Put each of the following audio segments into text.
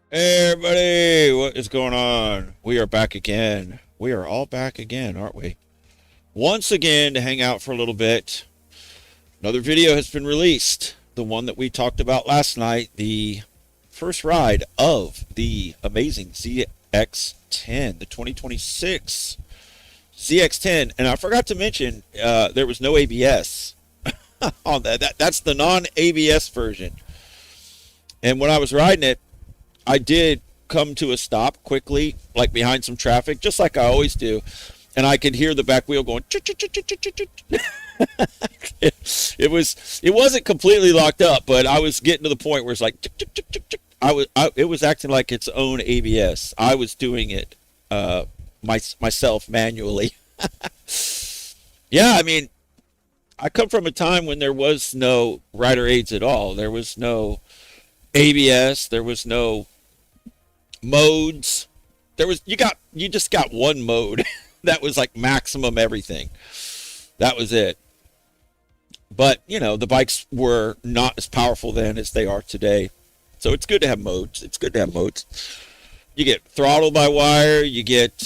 Hey everybody, what is going on? We are back again. We are all back again, aren't we? Once again to hang out for a little bit. Another video has been released. The one that we talked about last night, the first ride of the amazing ZX10, the 2026 ZX10. And I forgot to mention, there was no ABS on that. That's the non-ABS version. And when I was riding it, I did come to a stop quickly, like behind some traffic, just like I always do, and I could hear the back wheel going. It wasn't completely locked up, but I was getting to the point where it's like it was acting like its own ABS. I was doing it myself manually. Yeah, I mean, I come from a time when there was no rider aids at all. There was no ABS. There was no modes. You just got one mode that was like maximum everything. That was it. But the bikes were not as powerful then as they are today. So it's good to have modes. You get throttle by wire, you get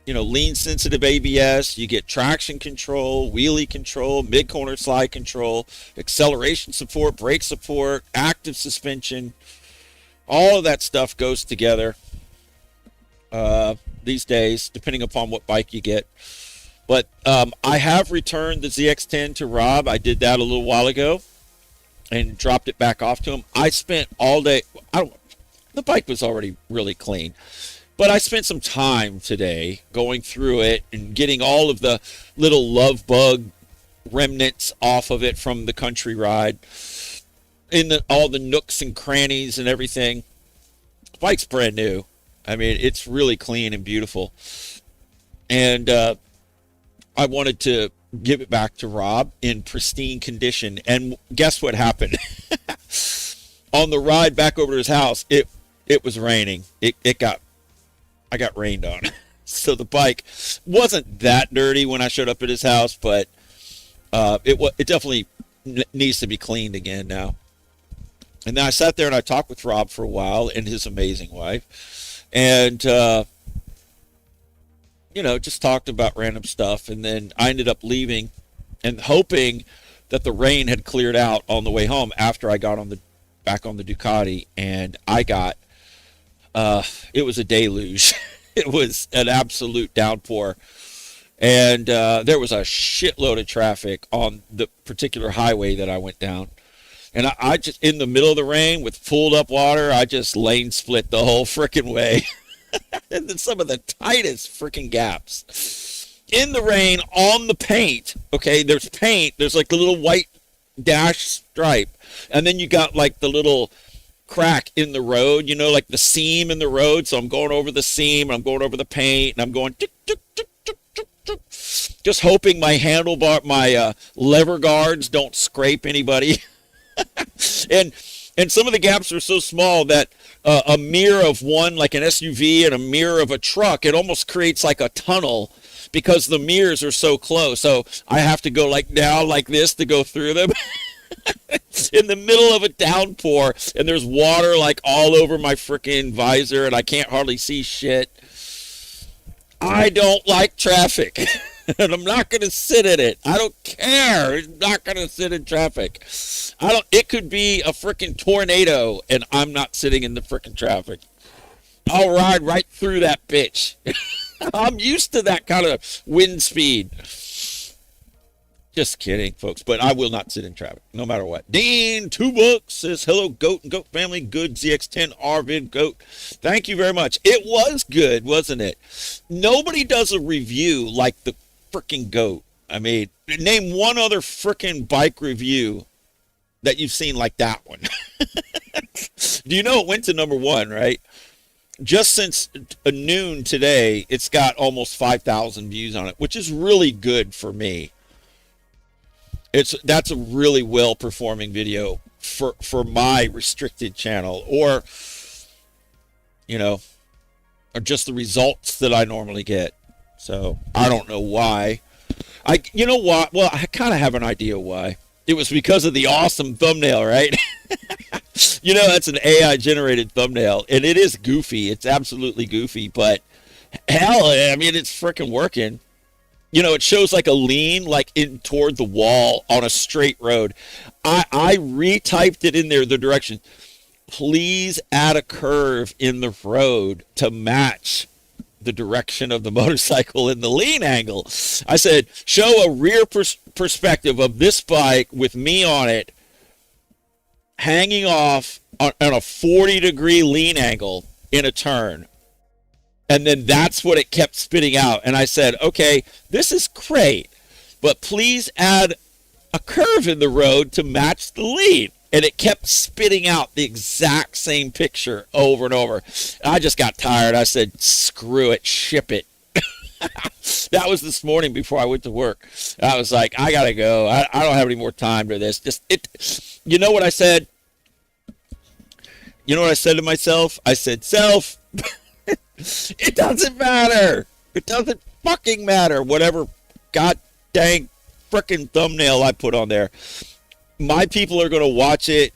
lean sensitive ABS, you get traction control, wheelie control, mid corner slide control, acceleration support, brake support, active suspension. All of that stuff goes together these days, depending upon what bike you get. But I have returned the ZX10 to Rob. I did that a little while ago and dropped it back off to him. I spent all day. The bike was already really clean, but I spent some time today going through it and getting all of the little love bug remnants off of it from the country ride, all the nooks and crannies and everything. The bike's brand new. I mean, it's really clean and beautiful. And I wanted to give it back to Rob in pristine condition. And guess what happened? On the ride back over to his house, it was raining. I got rained on. So the bike wasn't that dirty when I showed up at his house, but it definitely needs to be cleaned again now. And then I sat there and I talked with Rob for a while and his amazing wife. And, just talked about random stuff. And then I ended up leaving and hoping that the rain had cleared out on the way home after I got back on the Ducati. And it was a deluge. It was an absolute downpour. And there was a shitload of traffic on the particular highway that I went down. And I just, in the middle of the rain with pulled up water, I just lane split the whole frickin' way. And then some of the tightest frickin' gaps. In the rain, on the paint, okay, there's paint, there's like a little white dash stripe. And then you got like the little crack in the road, like the seam in the road. So I'm going over the seam, and I'm going over the paint, and I'm going tick, tick, tick, tick, tick, tick, just hoping my handlebar, my lever guards don't scrape anybody. and some of the gaps are so small that a mirror of one, like an SUV, and a mirror of a truck, it almost creates like a tunnel because the mirrors are so close. So I have to go like down like this to go through them. In the middle of a downpour, and there's water like all over my freaking visor, and I can't hardly see shit. I don't like traffic. And I'm not going to sit in it. I don't care. I'm not going to sit in traffic. It could be a freaking tornado, and I'm not sitting in the freaking traffic. I'll ride right through that bitch. I'm used to that kind of wind speed. Just kidding, folks, but I will not sit in traffic, no matter what. Dean, $2 says, hello, Goat and Goat family. Good ZX10 Arvid Goat. Thank you very much. It was good, wasn't it? Nobody does a review like the freaking Goat. I mean, name one other freaking bike review that you've seen like that one. Do you know it went to -- right? Just since noon today, it's got almost 5,000 views on it, which is really good for me. That's a really well performing video for my restricted channel, or or just the results that I normally get. So I don't know why. You know what? Well, I kind of have an idea why. It was because of the awesome thumbnail, right? That's an AI generated thumbnail, and it is goofy. It's absolutely goofy, but hell, I mean, it's freaking working. It shows like a lean, like in toward the wall on a straight road. I retyped it in there, the direction. Please add a curve in the road to match the direction of the motorcycle in the lean angle. I said, show a rear perspective of this bike with me on it, hanging off on a 40-degree lean angle in a turn. And then that's what it kept spitting out. And I said, okay, this is great, but please add a curve in the road to match the lean. And it kept spitting out the exact same picture over and over. I just got tired. I said, screw it, ship it. That was this morning before I went to work. I was like, I got to go. I don't have any more time for this. You know what I said? You know what I said to myself? I said, self, it doesn't matter. It doesn't fucking matter. Whatever god dang frickin' thumbnail I put on there. My people are going to watch it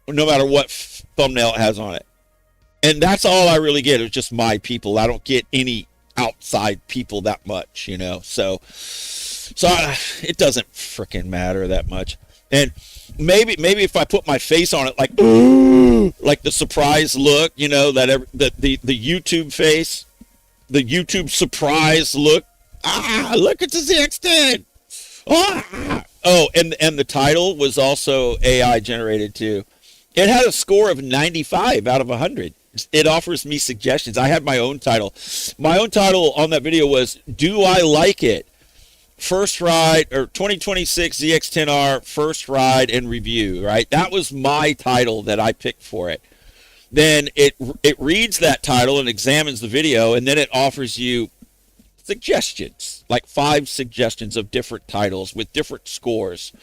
no matter what thumbnail it has on it. And that's all I really get is just my people. I don't get any outside people that much, So it doesn't freaking matter that much. And maybe if I put my face on it, like like the surprise look, the YouTube face, the YouTube surprise look. Look at the ZX10. Oh, and the title was also AI generated too. It had a score of 95 out of 100. It offers me suggestions. I had my own title. My own title on that video was, do I like it? First ride, or 2026 ZX10R first ride and review, right? That was my title that I picked for it. Then it reads that title and examines the video, and then it offers you suggestions, like 5 suggestions of different titles with different scores.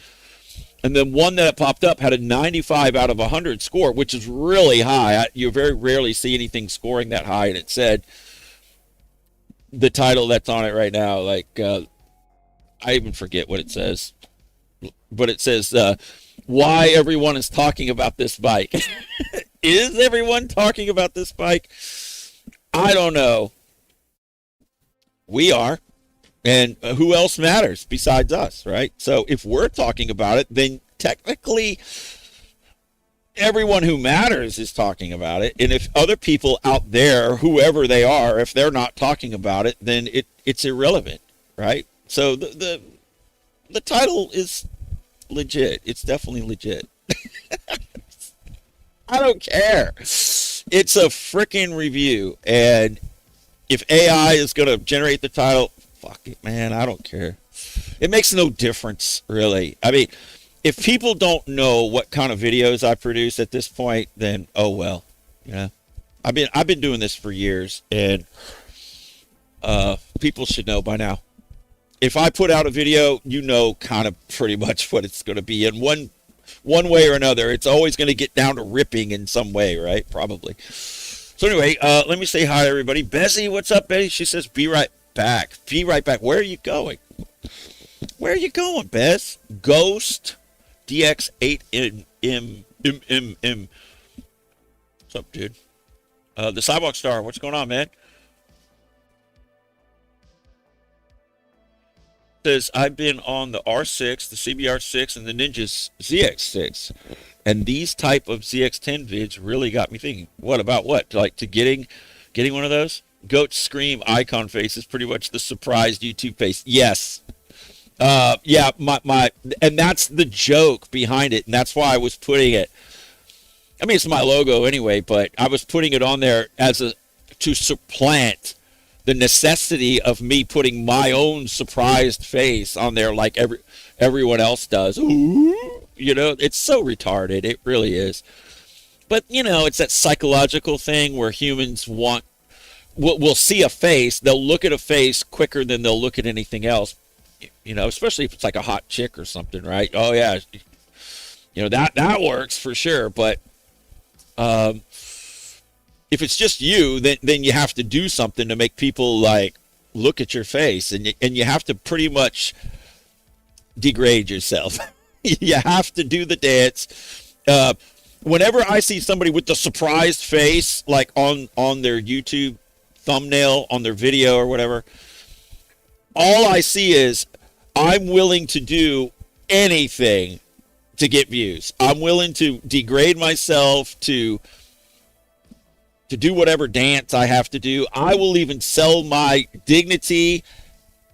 And then one that popped up had a 95 out of 100 score, which is really high. You very rarely see anything scoring that high. And it said the title that's on it right now, like, I even forget what it says, but it says, why everyone is talking about this bike. Is everyone talking about this bike? I don't know. We are. And who else matters besides us, right? So if we're talking about it, then technically everyone who matters is talking about it. And if other people out there, whoever they are, if they're not talking about it, then it's irrelevant, right? So the title is legit. It's definitely legit. I don't care. It's a freaking review. And if AI is going to generate the title, fuck it, man. I don't care. It makes no difference, really. I mean, if people don't know what kind of videos I produce at this point, then oh well. I've been doing this for years, and people should know by now. If I put out a video, kind of pretty much what it's going to be in one way or another. It's always going to get down to ripping in some way, right? Probably. So anyway, let me say hi to everybody. Bessie, what's up, Betty? She says, be right back. Be right back. Where are you going? Where are you going, Bess? Ghost DX8M. What's up, dude? The Sidewalk Star, what's going on, man? Says, I've been on the R6, the CBR6, and the Ninja's ZX6. And these type of ZX10 vids really got me thinking, what about what? Like to getting one of those? Goat Scream icon face is pretty much the surprised YouTube face. Yes. Yeah, my and that's the joke behind it, and that's why I was putting it. I mean, it's my logo anyway, but I was putting it on there to supplant the necessity of me putting my own surprised face on there like everyone else does. Ooh, it's so retarded. It really is. But, it's that psychological thing where humans will see a face. They'll look at a face quicker than they'll look at anything else, especially if it's like a hot chick or something, right? Oh, yeah. That works for sure. But if it's just you, then you have to do something to make people like look at your face, and you have to pretty much degrade yourself. You have to do the dance. Whenever I see somebody with the surprised face, like on their YouTube thumbnail, on their video or whatever, all I see is I'm willing to do anything to get views. I'm willing to degrade myself to do whatever dance I have to do. I will even sell my dignity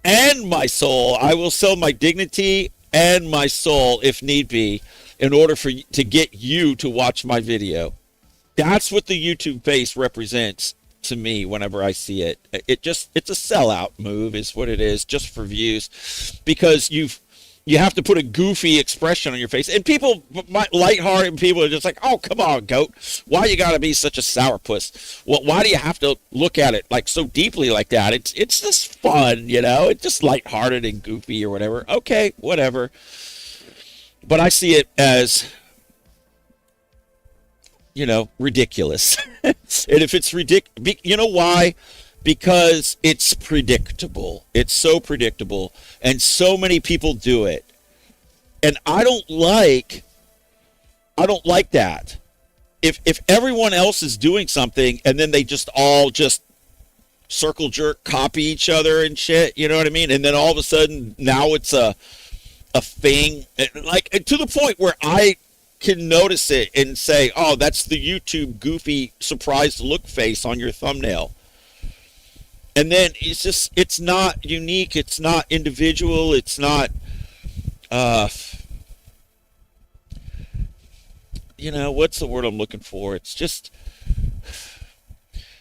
and my soul. I will sell my dignity and my soul if need be in order to get you to watch my video. That's what the YouTube face represents to me whenever I see it. It's a sellout move is what it is, just for views, because you have to put a goofy expression on your face. And people, lighthearted people are just like, oh, come on, goat. Why you got to be such a sourpuss? Well, why do you have to look at it like so deeply like that? It's just fun, you know? It's just lighthearted and goofy or whatever. Okay, whatever. But I see it as, you know, ridiculous. And if it's ridiculous, you know why? Because it's predictable. It's so predictable, and so many people do it. And I don't like that. If everyone else is doing something and then they just all just circle jerk copy each other and shit, you know what I mean? And then all of a sudden now it's a thing, like to the point where I can notice it and say, oh, that's the YouTube goofy surprised look face on your thumbnail. And then it's not unique, it's not individual, it's not, you know, what's the word I'm looking for? It's just,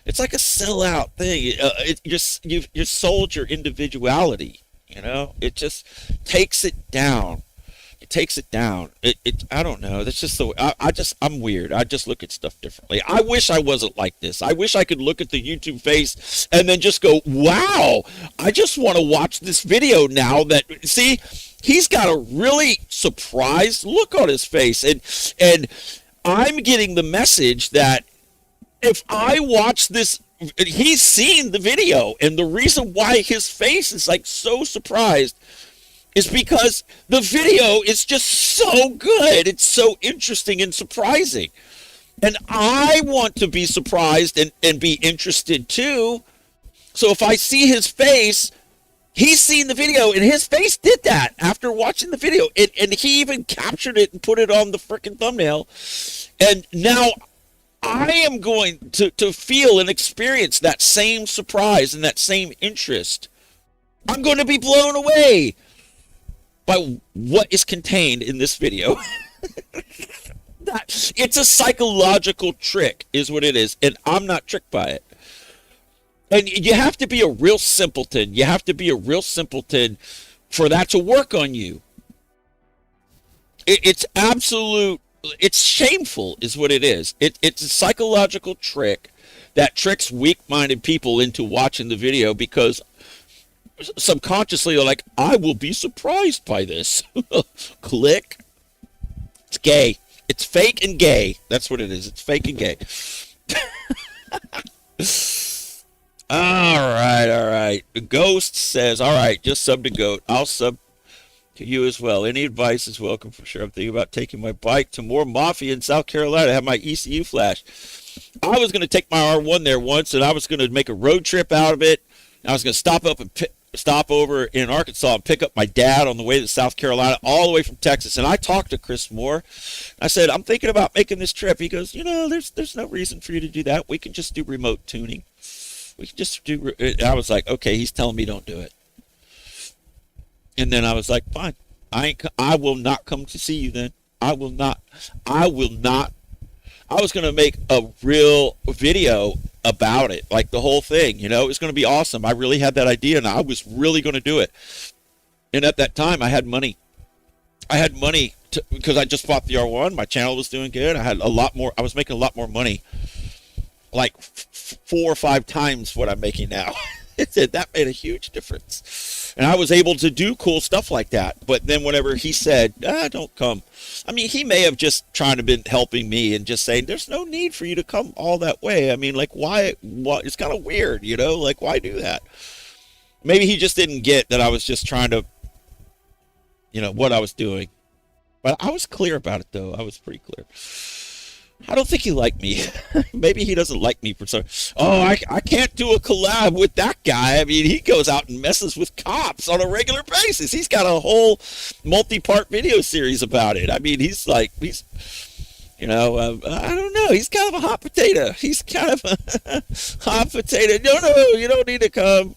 it's like a sellout thing. You've sold your individuality, you know? It just takes it down. It takes it down. I don't know. That's just the way. I'm weird. I just look at stuff differently. I wish I wasn't like this. I wish I could look at the YouTube face and then just go, wow, I just want to watch this video now that, see, he's got a really surprised look on his face. And I'm getting the message that if I watch this, he's seen the video, and the reason why his face is like so surprised is because the video is just so good. It's so interesting and surprising. And I want to be surprised and be interested too. So if I see his face, he's seen the video, and his face did that after watching the video. And he even captured it and put it on the freaking thumbnail. And now I am going to feel and experience that same surprise and that same interest. I'm going to be blown away by what is contained in this video. It's a psychological trick is what it is, and I'm not tricked by it. And you have to be a real simpleton. You have to be a real simpleton for that to work on you. It's absolute, it's shameful is what it is. It's a psychological trick that tricks weak-minded people into watching the video because subconsciously they're like, I will be surprised by this. Click. It's gay. It's fake and gay. That's what it is. It's fake and gay. All right. The Ghost says, all right, just sub to Goat. I'll sub to you as well. Any advice is welcome for sure. I'm thinking about taking my bike to more Mafia in South Carolina to have my ECU flash. I was going to take my R1 there once, and I was going to make a road trip out of it. I was going to stop over in Arkansas and pick up my dad on the way to South Carolina, all the way from Texas. And I talked to Chris Moore. I said, I'm thinking about making this trip. He goes, you know, there's no reason for you to do that. We can just do remote tuning. We can just do. I was like, okay, he's telling me don't do it. And then I was like, fine. I will not come to see you then. I will not. I was going to make a real video about it, like the whole thing, you know. It was going to be awesome. I really had that idea, and I was really going to do it. And at that time, I had money. Because I just bought the R1. My channel was doing good. I was making a lot more money, like 4 or 5 times what I'm making now. That made a huge difference. And I was able to do cool stuff like that. But then whenever he said, don't come. I mean, he may have just trying to been helping me and just saying, there's no need for you to come all that way. I mean, like, why? It's kind of weird, you know? Like, why do that? Maybe he just didn't get that I was just trying to, you know, what I was doing. But I was clear about it, though. I was pretty clear. I don't think he liked me. Maybe he doesn't like me for some. Oh, I can't do a collab with that guy. I mean, he goes out and messes with cops on a regular basis. He's got a whole multi-part video series about it. I mean, I don't know. He's kind of a hot potato. He's kind of a hot potato. No, you don't need to come.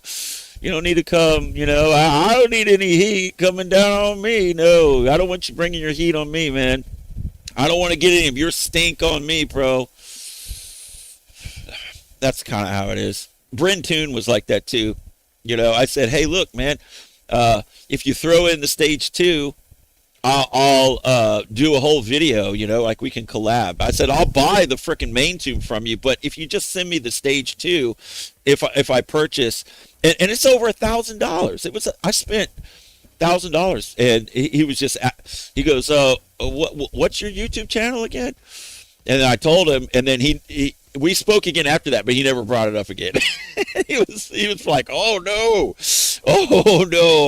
You don't need to come. I don't need any heat coming down on me. No, I don't want you bringing your heat on me, man. I don't want to get any of your stink on me, bro. That's kind of how it is. Bryn Toon was like that too. I said, hey, look, man, if you throw in the stage 2, I'll do a whole video, like we can collab. I said, I'll buy the frickin' main tune from you, but if you just send me the stage 2, if I purchase, and it's over $1,000. I spent $1,000, and he was just, he goes, what's your YouTube channel again? And I told him, and then we spoke again after that, but he never brought it up again. he was like, oh no,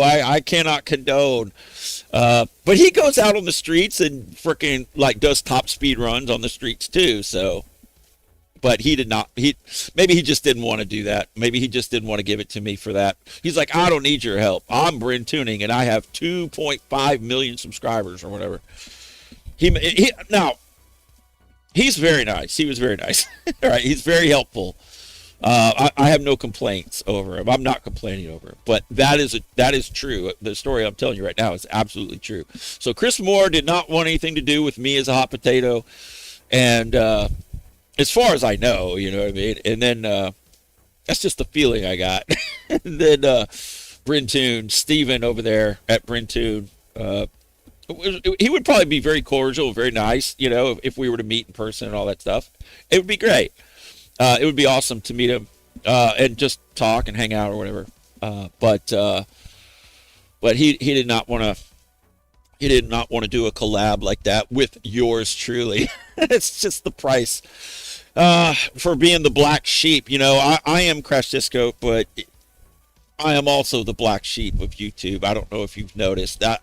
I cannot condone. But he goes out on the streets and freaking like does top speed runs on the streets too. So, but he did not. Maybe he just didn't want to do that. Maybe he just didn't want to give it to me for that. He's like, I don't need your help. I'm Bryn Tuning, and I have 2.5 million subscribers or whatever. Now, he's very nice. He was very nice. All right, he's very helpful. I have no complaints over him. I'm not complaining over him. But that is true. The story I'm telling you right now is absolutely true. So Chris Moore did not want anything to do with me as a hot potato. And as far as I know, you know what I mean? And then that's just the feeling I got. And then Bryn Toon, Steven over there at Bryn Toon, he would probably be very cordial, very nice, if we were to meet in person and all that stuff. It would be great. It would be awesome to meet him and just talk and hang out or whatever. But he did not want to. He did not want to do a collab like that with yours truly. It's just the price for being the black sheep. I am Crash Disco, but I am also the black sheep of YouTube. I don't know if you've noticed that.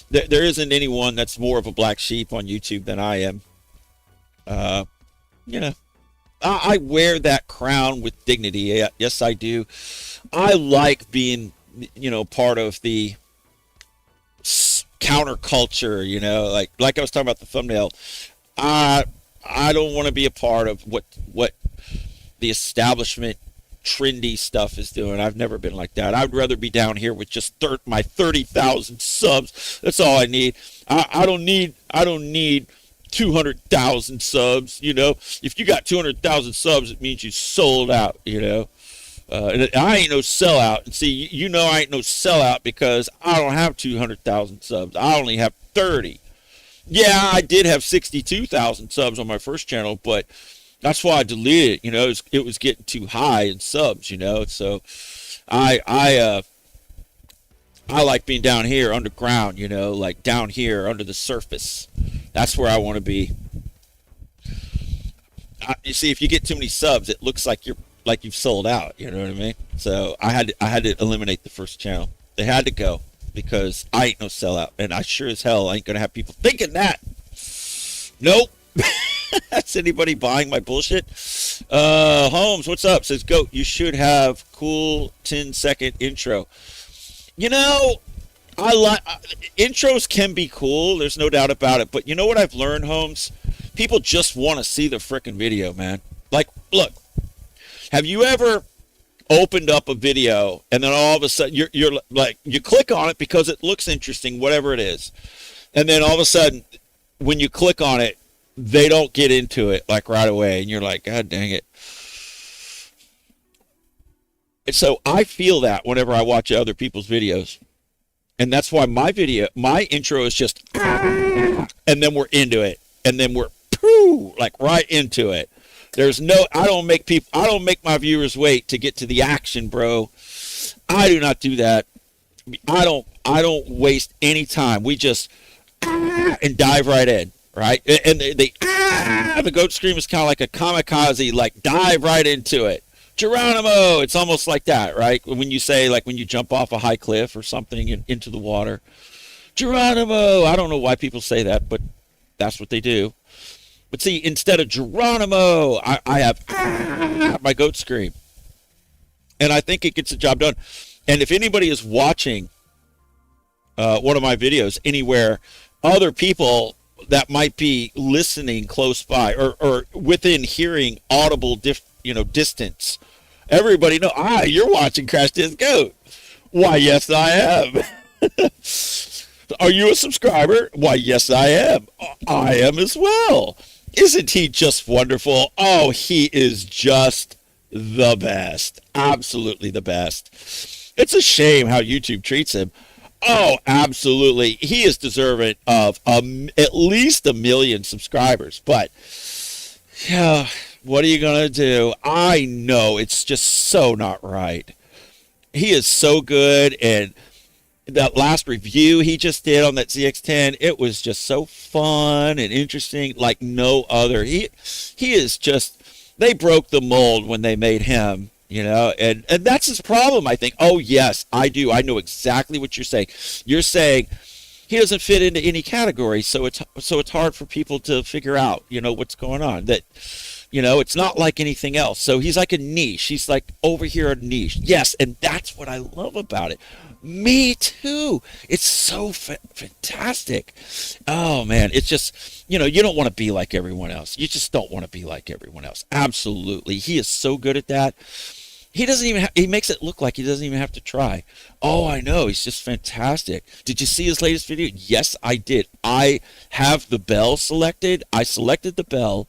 There isn't anyone that's more of a black sheep on YouTube than I am. I wear that crown with dignity. Yes, I do. I like being, part of the counterculture, like I was talking about the thumbnail. I don't want to be a part of what the establishment trendy stuff is doing. I've never been like that. I'd rather be down here with just my 30,000 subs. That's all I need. I don't need 200,000 subs. If you got 200,000 subs, it means you sold out. And I ain't no sellout. And see, I ain't no sellout because I don't have 200,000 subs. I only have 30. Yeah, I did have 62,000 subs on my first channel, but that's why I deleted it. It was getting too high in subs. So I like being down here underground. Like down here under the surface. That's where I want to be. You see, if you get too many subs, it looks like you've sold out. You know what I mean? So I had to eliminate the first channel. They had to go because I ain't no sellout, and I sure as hell ain't gonna have people thinking that. Nope. That's anybody buying my bullshit. Holmes, what's up? Says Goat. You should have cool 10-second intro. I like intros can be cool. There's no doubt about it. But you know what I've learned, Holmes? People just want to see the frickin' video, man. Like, look, have you ever opened up a video and then all of a sudden you're like, you click on it because it looks interesting, whatever it is. And then all of a sudden when you click on it, they don't get into it like right away. And you're like, God dang it. And so I feel that whenever I watch other people's videos. And that's why my intro is just, and then we're into it. And then we're like right into it. I don't make my viewers wait to get to the action, bro. I do not do that. I don't waste any time. We just, and dive right in, right? And the goat scream is kind of like a kamikaze, like dive right into it. Geronimo, it's almost like that, right? When you say, like when you jump off a high cliff or something into the water. Geronimo, I don't know why people say that, but that's what they do. But see, instead of Geronimo, I have my goat scream. And I think it gets the job done. And if anybody is watching one of my videos anywhere, other people that might be listening close by or within hearing audible distance, everybody know, you're watching Crash Test Goat. Why, yes, I am. Are you a subscriber? Why, yes, I am. I am as well. Isn't he just wonderful? Oh, he is just the best. Absolutely the best. It's a shame how YouTube treats him. Oh, absolutely. He is deserving of at least 1 million subscribers. But, yeah, what are you going to do? I know it's just so not right. He is so good, and that last review he just did on that ZX10, it was just so fun and interesting like no other. He is just, they broke the mold when they made him, and that's his problem, I think. Oh, yes, I do. I know exactly what you're saying. You're saying he doesn't fit into any category, so it's hard for people to figure out, what's going on. That, it's not like anything else. So he's like a niche. He's like over here a niche. Yes, and that's what I love about it. Me too. It's so fantastic. Oh, man. It's just, you don't want to be like everyone else. You just don't want to be like everyone else. Absolutely. He is so good at that. He doesn't even he makes it look like he doesn't even have to try. Oh, I know. He's just fantastic. Did you see his latest video? Yes, I did. I have the bell selected. I selected the bell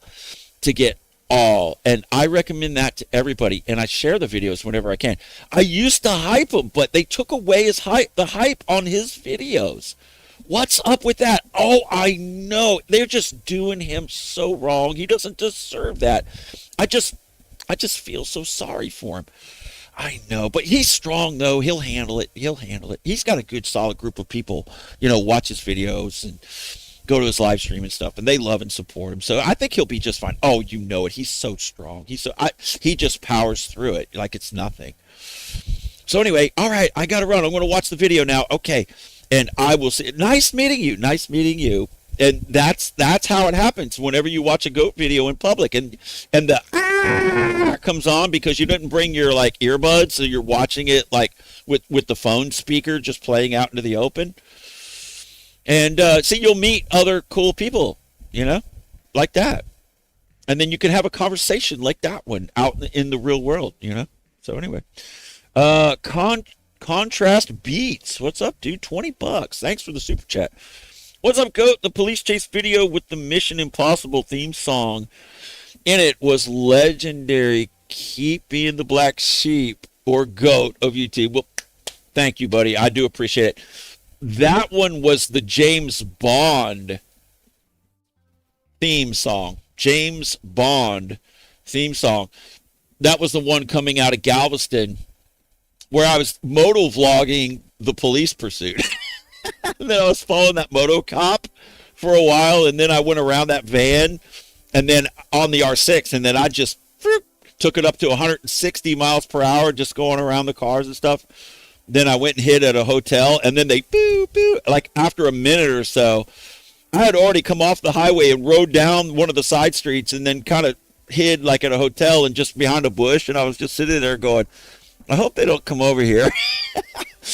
to get all, and I recommend that to everybody, and I share the videos whenever I can. I used to hype him, but they took away the hype on his videos. What's up with that? Oh, I know. They're just doing him so wrong. He doesn't deserve that. I just feel so sorry for him. I know, but he's strong though. He'll handle it. He's got a good solid group of people, watch his videos and go to his live stream and stuff, and they love and support him. So I think he'll be just fine. Oh, you know it. He's so strong. He just powers through it like it's nothing. So anyway, all right, I got to run. I'm going to watch the video now. Okay, and I will see. Nice meeting you. Nice meeting you. And that's how it happens whenever you watch a goat video in public, and the comes on because you didn't bring your like earbuds, so you're watching it like with the phone speaker just playing out into the open. And see, you'll meet other cool people, like that. And then you can have a conversation like that one out in the real world, So anyway, Contrast Beats. What's up, dude? $20. Thanks for the super chat. What's up, Goat? The police chase video with the Mission Impossible theme song in it was legendary. Keep being the black sheep or goat of YouTube. Well, thank you, buddy. I do appreciate it. That one was the James Bond theme song. James Bond theme song. That was the one coming out of Galveston where I was moto vlogging the police pursuit. And then I was following that moto cop for a while, and then I went around that van and then on the R6, and then I just took it up to 160 miles per hour just going around the cars and stuff. Then I went and hid at a hotel, and then they boo, boo. Like after a minute or so, I had already come off the highway and rode down one of the side streets and then kind of hid like at a hotel and just behind a bush. And I was just sitting there going, I hope they don't come over here.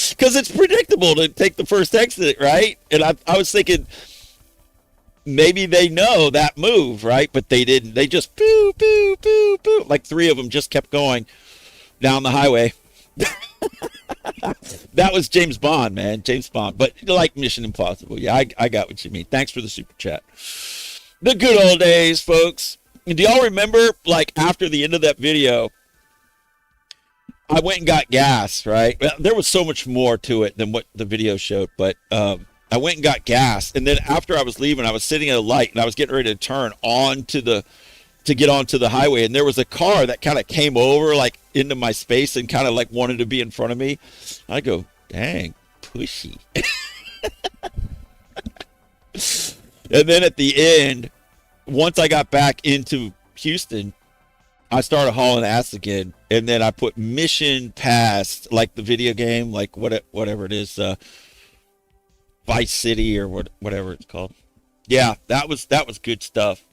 Because it's predictable to take the first exit, right? And I was thinking maybe they know that move, right? But they didn't. They just boo, boo, boo, boo. Like 3 of them just kept going down the highway. That was James Bond, man. James Bond. But like Mission Impossible. Yeah, I got what you mean. Thanks for the super chat. The good old days, folks. And do y'all remember, like, after the end of that video, I went and got gas, right? Well, there was so much more to it than what the video showed, but I went and got gas. And then after I was leaving, I was sitting at a light, and I was getting ready to turn to get onto the highway, and there was a car that kind of came over like into my space and kind of like wanted to be in front of me. I go, dang, pushy. And then at the end, once I got back into Houston, I started hauling ass again, and then I put Mission Past, like the video game, like whatever it is, Vice City or whatever it's called. Yeah, that was good stuff.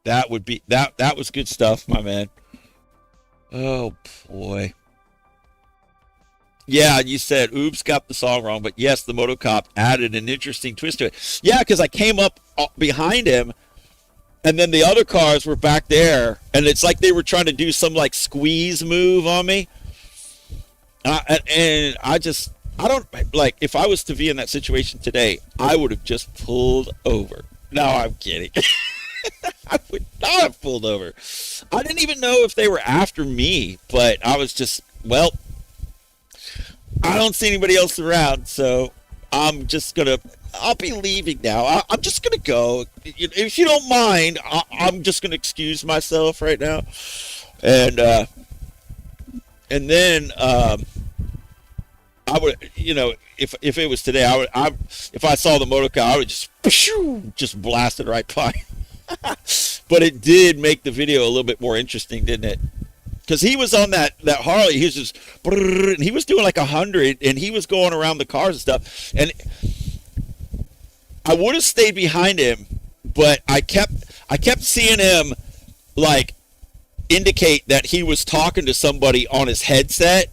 That would be that. That was good stuff, my man. Oh boy. Yeah, you said, oops, got the song wrong. But yes, the Motocop added an interesting twist to it. Yeah, because I came up behind him, and then the other cars were back there, and it's like they were trying to do some like squeeze move on me. And I just, I don't like, if I was to be in that situation today, I would have just pulled over. No, I'm kidding. I would not have pulled over. I didn't even know if they were after me, but I was just, well, I don't see anybody else around, so I'm just gonna. I'll be leaving now. I'm just gonna go. If you don't mind, I'm just gonna excuse myself right now, and and then I would, if it was today, if I saw the motor car, I would just blast it right by. But it did make the video a little bit more interesting, didn't it? Because he was on that Harley, he was just, and he was doing like 100, and he was going around the cars and stuff. And I would have stayed behind him, but I kept seeing him like indicate that he was talking to somebody on his headset,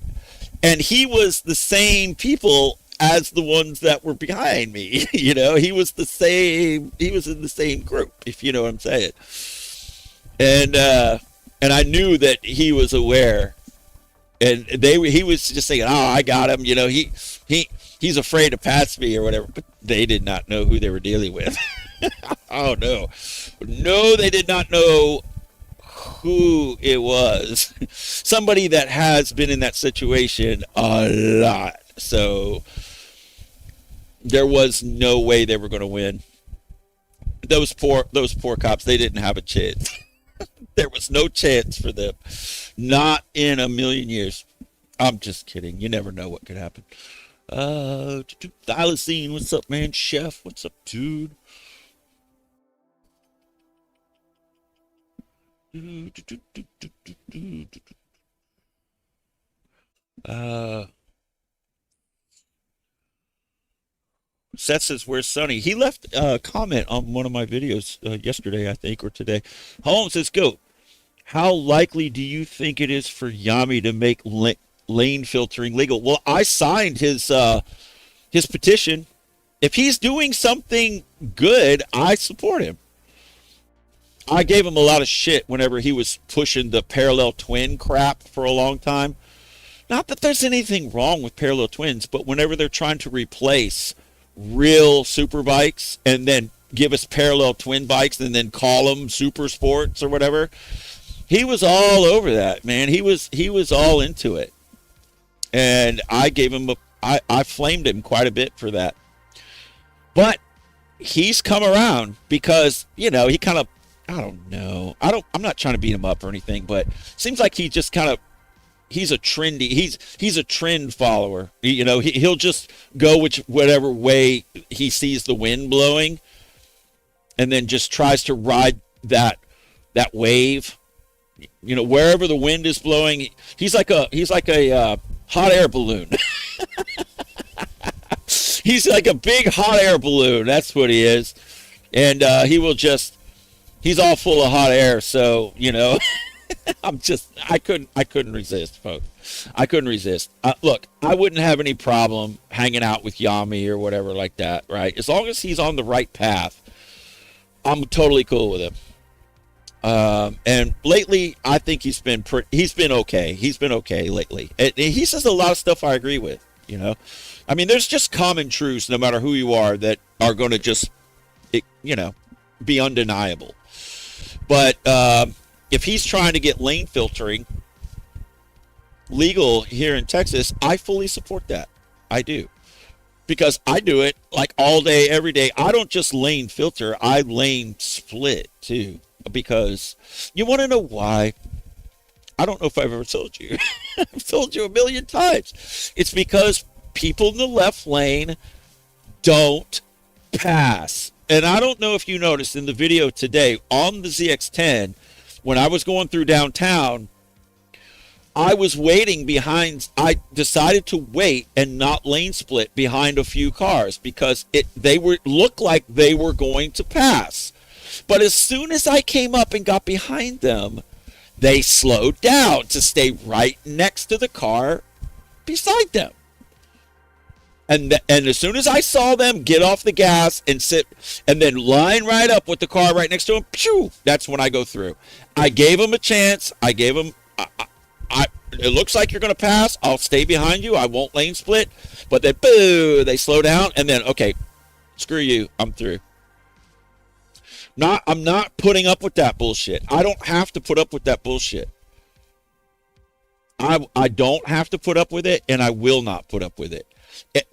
and he was the same people as the ones that were behind me. He was the same. He was in the same group, if you know what I'm saying. And I knew that he was aware, and he was just saying, "Oh, I got him." He's afraid to pass me or whatever. But they did not know who they were dealing with. Oh no, they did not know who it was. Somebody that has been in that situation a lot. So there was no way they were going to win. Those poor cops, they didn't have a chance. There was no chance for them. Not in a million years. I'm just kidding. You never know what could happen. Thylacine, what's up, man? Chef, what's up, dude? Seth says, "Where's Sonny?" He left a comment on one of my videos yesterday, I think, or today. Holmes says, "Go. How likely do you think it is for Yami to make lane filtering legal?" Well, I signed his petition. If he's doing something good, I support him. I gave him a lot of shit whenever he was pushing the parallel twin crap for a long time. Not that there's anything wrong with parallel twins, but whenever they're trying to replace real super bikes and then give us parallel twin bikes and then call them super sports or whatever, he was all over that, man. He was all into it, and I gave him I flamed him quite a bit for that. But he's come around because he kind of, I don't know, I'm not trying to beat him up or anything, but it seems like he just kind of, he's a trendy, he's a trend follower. He'll just go whatever way he sees the wind blowing, and then just tries to ride that wave. Wherever the wind is blowing, he's like a hot air balloon. He's like a big hot air balloon. That's what he is, and he's all full of hot air. So I couldn't resist, folks. I couldn't resist. Look, I wouldn't have any problem hanging out with Yami or whatever like that, right? As long as he's on the right path, I'm totally cool with him. And lately, I think he's been okay. He's been okay lately. And he says a lot of stuff I agree with. I mean, there's just common truths, no matter who you are, that are going to just, be undeniable. But if he's trying to get lane filtering legal here in Texas, I fully support that. I do. Because I do it like all day, every day. I don't just lane filter, I lane split too. Because you want to know why? I don't know if I've ever told you. I've told you a million times. It's because people in the left lane don't pass. And I don't know if you noticed in the video today on the ZX10, when I was going through downtown, I was waiting behind. I decided to wait and not lane split behind a few cars because they looked like they were going to pass. But as soon as I came up and got behind them, they slowed down to stay right next to the car beside them. And as soon as I saw them get off the gas and sit and then line right up with the car right next to them, phew, that's when I go through. I gave them a chance. I gave them, it looks like you're going to pass. I'll stay behind you. I won't lane split. But then, boo, they slow down. And then, okay, screw you. I'm through. I'm not putting up with that bullshit. I don't have to put up with that bullshit. I don't have to put up with it, and I will not put up with it.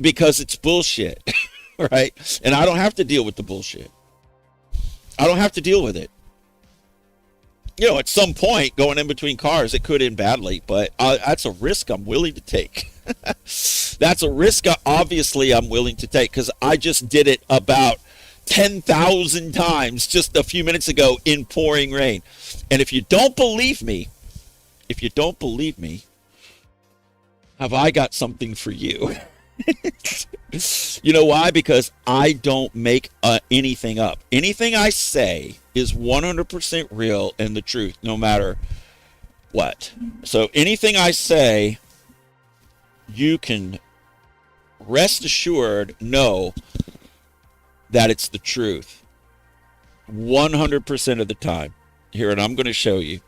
Because it's bullshit, right? And I don't have to deal with the bullshit. I don't have to deal with it. You know, at some point, going in between cars, it could end badly, but that's a risk I'm willing to take. That's a risk, obviously, I'm willing to take, because I just did it about 10,000 times just a few minutes ago in pouring rain. And if you don't believe me, have I got something for you? You know why? Because I don't make anything up. Anything I say is 100% real and the truth, no matter what. So anything I say, you can rest assured know that it's the truth 100% of the time. Here, and I'm going to show you.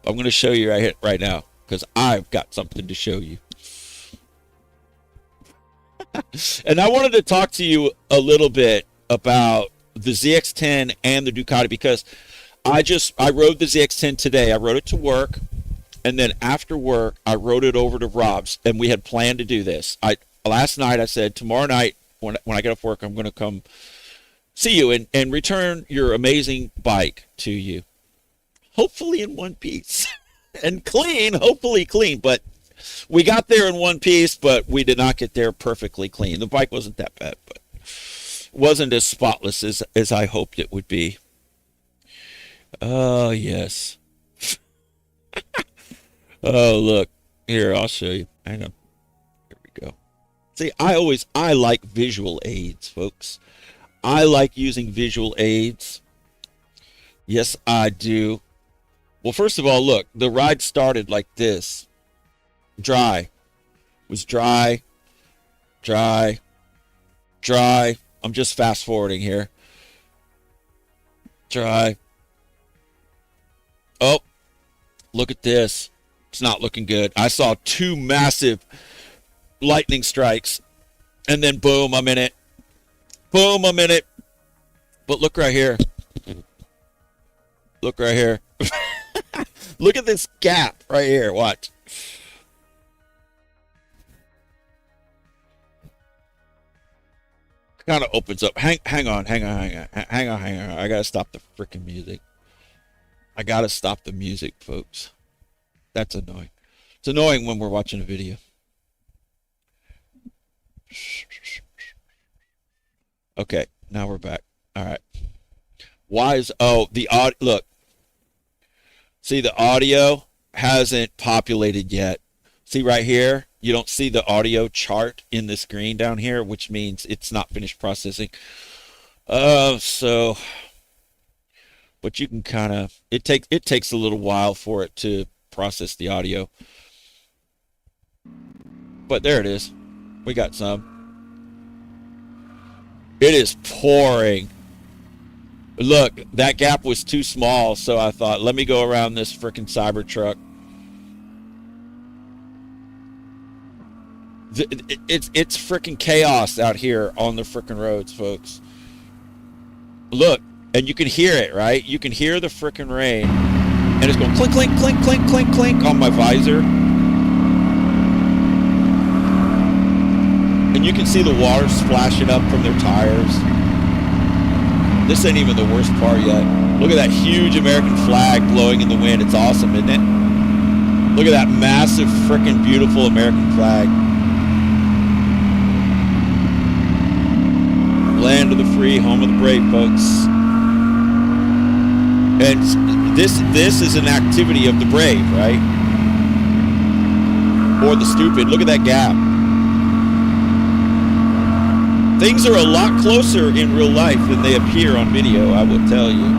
I'm going to show you right now, because I've got something to show you. And I wanted to talk to you a little bit about the ZX10 and the Ducati, because I rode the ZX10 today. I rode it to work, and then after work, I rode it over to Rob's, and we had planned to do this. Last night, I said, tomorrow night, when I get off work, I'm going to come see you and return your amazing bike to you. Hopefully in one piece. And clean, hopefully clean, but we got there in one piece, but we did not get there perfectly clean. The bike wasn't that bad, but wasn't as spotless as I hoped it would be. Oh, yes. Oh, look. Here, I'll show you. Hang on. Here we go. See, I like visual aids, folks. I like using visual aids. Yes, I do. Well, first of all, look. The ride started like this. Dry. It was dry. Dry. Dry. I'm just fast forwarding here. Dry. Oh, look at this. It's not looking good. I saw two massive lightning strikes, and then boom, I'm in it. Boom, I'm in it. But look right here. Look right here. Look at this gap right here. Watch. Kind of opens up. Hang on. I gotta stop the freaking music. I gotta stop the music, folks. That's annoying. It's annoying when we're watching a video. Okay, now we're back. All right. The audio, look. See, the audio hasn't populated yet. See right here? You don't see the audio chart in the screen down here, which means it's not finished processing. But you can kind of, it takes a little while for it to process the audio. But there it is. We got some. It is pouring. Look, that gap was too small, so I thought, let me go around this freaking Cybertruck. It's freaking chaos out here on the freaking roads, folks. Look, and you can hear it, right? You can hear the freaking rain, and it's going clink, clink, clink, clink, clink, clink on my visor. And you can see the water splashing up from their tires. This ain't even the worst part yet. Look at that huge American flag blowing in the wind. It's awesome, isn't it? Look at that massive, freaking beautiful American flag. Land of the free, home of the brave, folks. And this is an activity of the brave, right? Or the stupid. Look at that gap. Things are a lot closer in real life than they appear on video, I will tell you.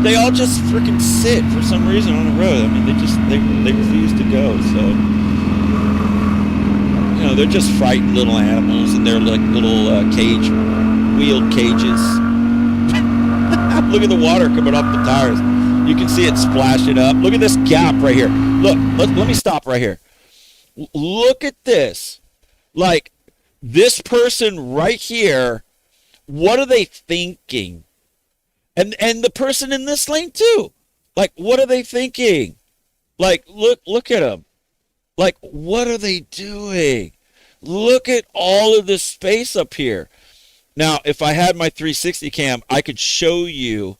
They all just freaking sit for some reason on the road. I mean, they refuse to go. So, you know, they're just frightened little animals, and they're like little wheeled cages. Look at the water coming off the tires. You can see it splashing up. Look at this gap right here. Look, let me stop right here. Look at this. Like, this person right here, what are they thinking? And the person in this lane too. Like, what are they thinking? Like, look at them. Like, what are they doing? Look at all of this space up here. Now, if I had my 360 cam, I could show you.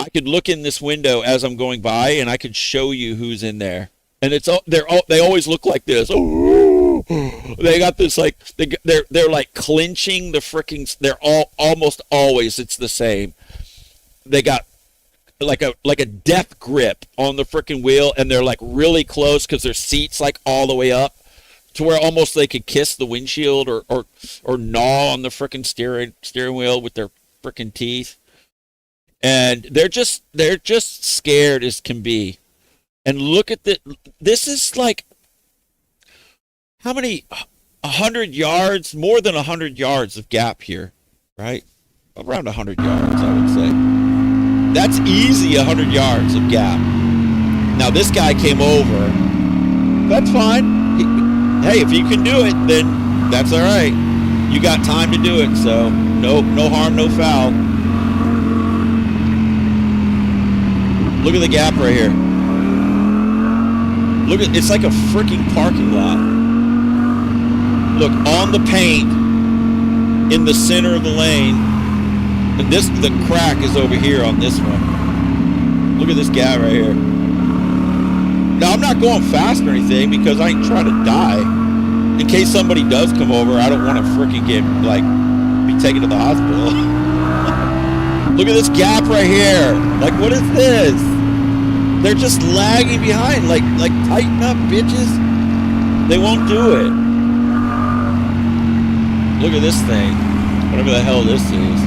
I could look in this window as I'm going by, and I could show you who's in there. And they always look like this. Oh, they got this like they're like clinching the freaking. They're almost always it's the same. They got like a death grip on the freaking wheel, and they're like really close because their seat's like all the way up to where almost they could kiss the windshield or gnaw on the freaking steering wheel with their freaking teeth. And they're just scared as can be. And look at this is like how many 100 yards, more than 100 yards of gap here, right? Around 100 yards, I would say. That's easy 100 yards of gap. Now this guy came over. That's fine. Hey, if you can do it, then that's all right. You got time to do it, so no harm, no foul. Look at the gap right here. Look at it's like a freaking parking lot. Look on the paint in the center of the lane. And the crack is over here on this one. Look at this guy right here. Now, I'm not going fast or anything because I ain't trying to die. In case somebody does come over, I don't want to freaking be taken to the hospital. Look at this gap right here. Like, what is this? They're just lagging behind. Like tighten up, bitches. They won't do it. Look at this thing. Whatever the hell this is.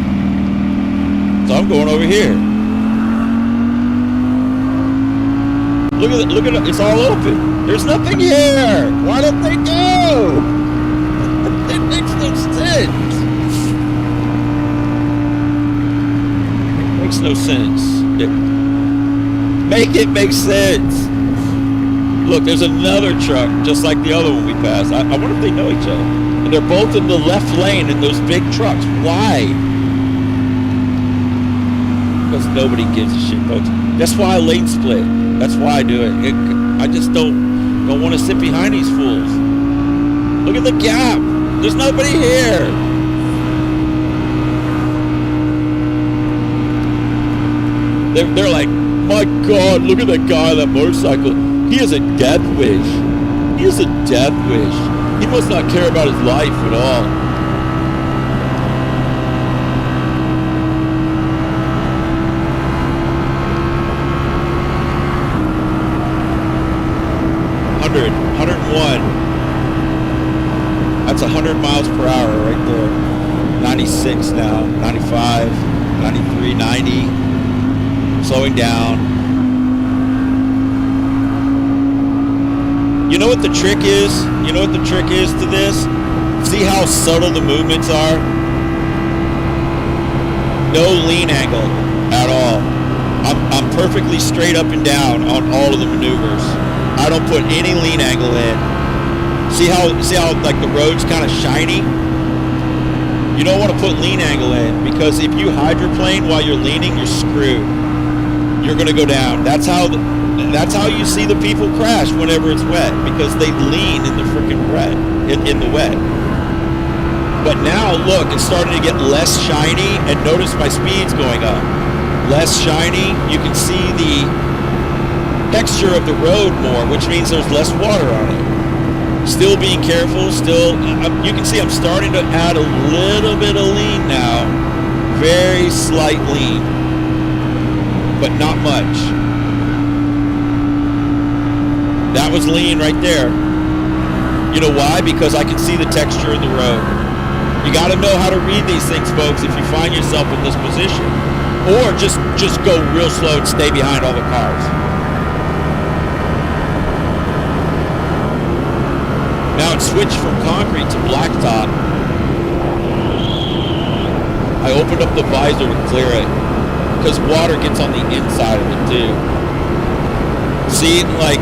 So I'm going over here. Look at it. It's all open. There's nothing here. Why don't they go? It makes no sense. It makes no sense. Make it make sense. Look, there's another truck just like the other one we passed. I wonder if they know each other. And they're both in the left lane in those big trucks. Why? Because nobody gives a shit, folks. That's why I lane split. That's why I do it. I just don't want to sit behind these fools. Look at the gap. There's nobody here. They're like, my God, look at that guy on that motorcycle. He has a death wish. He has a death wish. He must not care about his life at all. That's 100 miles per hour right there. 96 now, 95, 93, 90. Slowing down. You know what the trick is? You know what the trick is to this? See how subtle the movements are? No lean angle at all. I'm perfectly straight up and down on all of the maneuvers. I don't put any lean angle in. See how like the road's kind of shiny? You don't want to put lean angle in because if you hydroplane while you're leaning, you're screwed. You're going to go down. That's how you see the people crash whenever it's wet because they lean in the freaking wet, in the wet. But now look, it's starting to get less shiny and notice my speed's going up. Less shiny, you can see the texture of the road more, which means there's less water on it. Still being careful, you can see I'm starting to add a little bit of lean now. Very slight lean, but not much. That was lean right there. You know why? Because I can see the texture of the road. You got to know how to read these things, folks, if you find yourself in this position. Or just go real slow and stay behind all the cars. Now it's switched from concrete to blacktop. I opened up the visor to clear it because water gets on the inside of it too. See, like,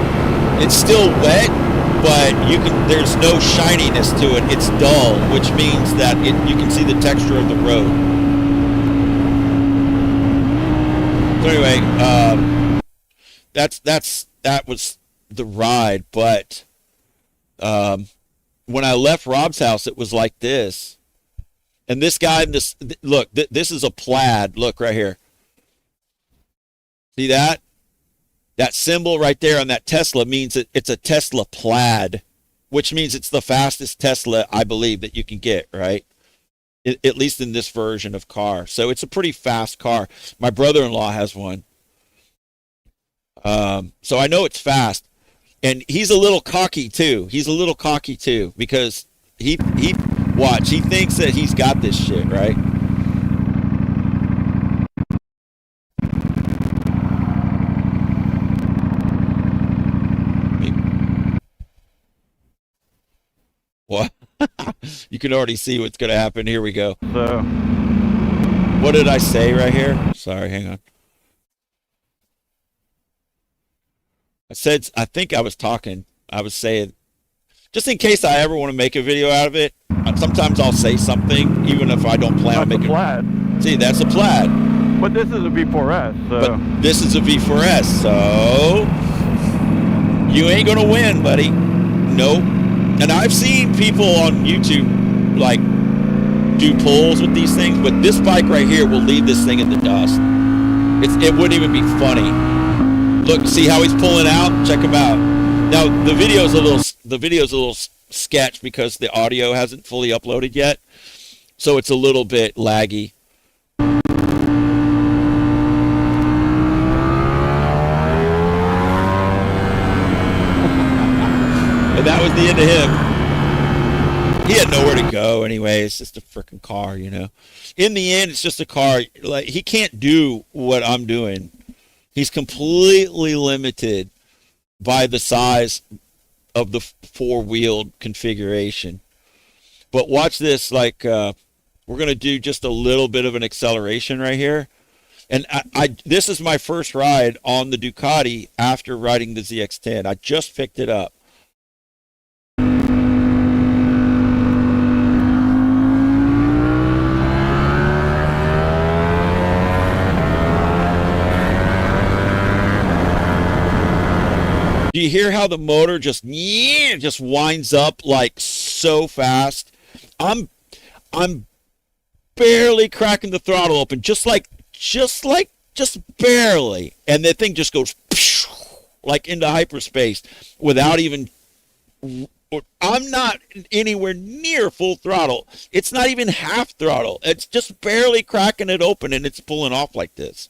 it's still wet, but there's no shininess to it. It's dull, which means that you can see the texture of the road. So anyway, that was the ride. But when I left Rob's house, it was like this. And this guy, this is a plaid. Look right here. See that? That symbol right there on that Tesla means it's a Tesla Plaid, which means it's the fastest Tesla, I believe, that you can get, right? At least in this version of car. So it's a pretty fast car. My brother-in-law has one. So I know it's fast. And he's a little cocky, too. Because he thinks that he's got this shit, right? What? You can already see what's going to happen. Here we go. So, what did I say right here? Sorry, hang on. I think I was saying, just in case I ever want to make a video out of it, sometimes I'll say something, even if I don't plan on making it. Plaid. See, that's a plaid. But this is a V4S, so. But this is a V4S, so you ain't going to win, buddy. Nope. And I've seen people on YouTube, like, do pulls with these things, but this bike right here will leave this thing in the dust. It wouldn't even be funny. Look, see how he's pulling out? Check him out. Now the video's a little sketch because the audio hasn't fully uploaded yet, so it's a little bit laggy. And that was the end of him. He had nowhere to go anyway. It's just a freaking car, you know. In the end, it's just a car. Like, he can't do what I'm doing. He's completely limited by the size of the four-wheeled configuration. But watch this. Like, we're going to do just a little bit of an acceleration right here. And this is my first ride on the Ducati after riding the ZX-10. I just picked it up. Do you hear how the motor just winds up like so fast? I'm barely cracking the throttle open, just barely, and the thing just goes like into hyperspace without even. I'm not anywhere near full throttle. It's not even half throttle. It's just barely cracking it open, and it's pulling off like this.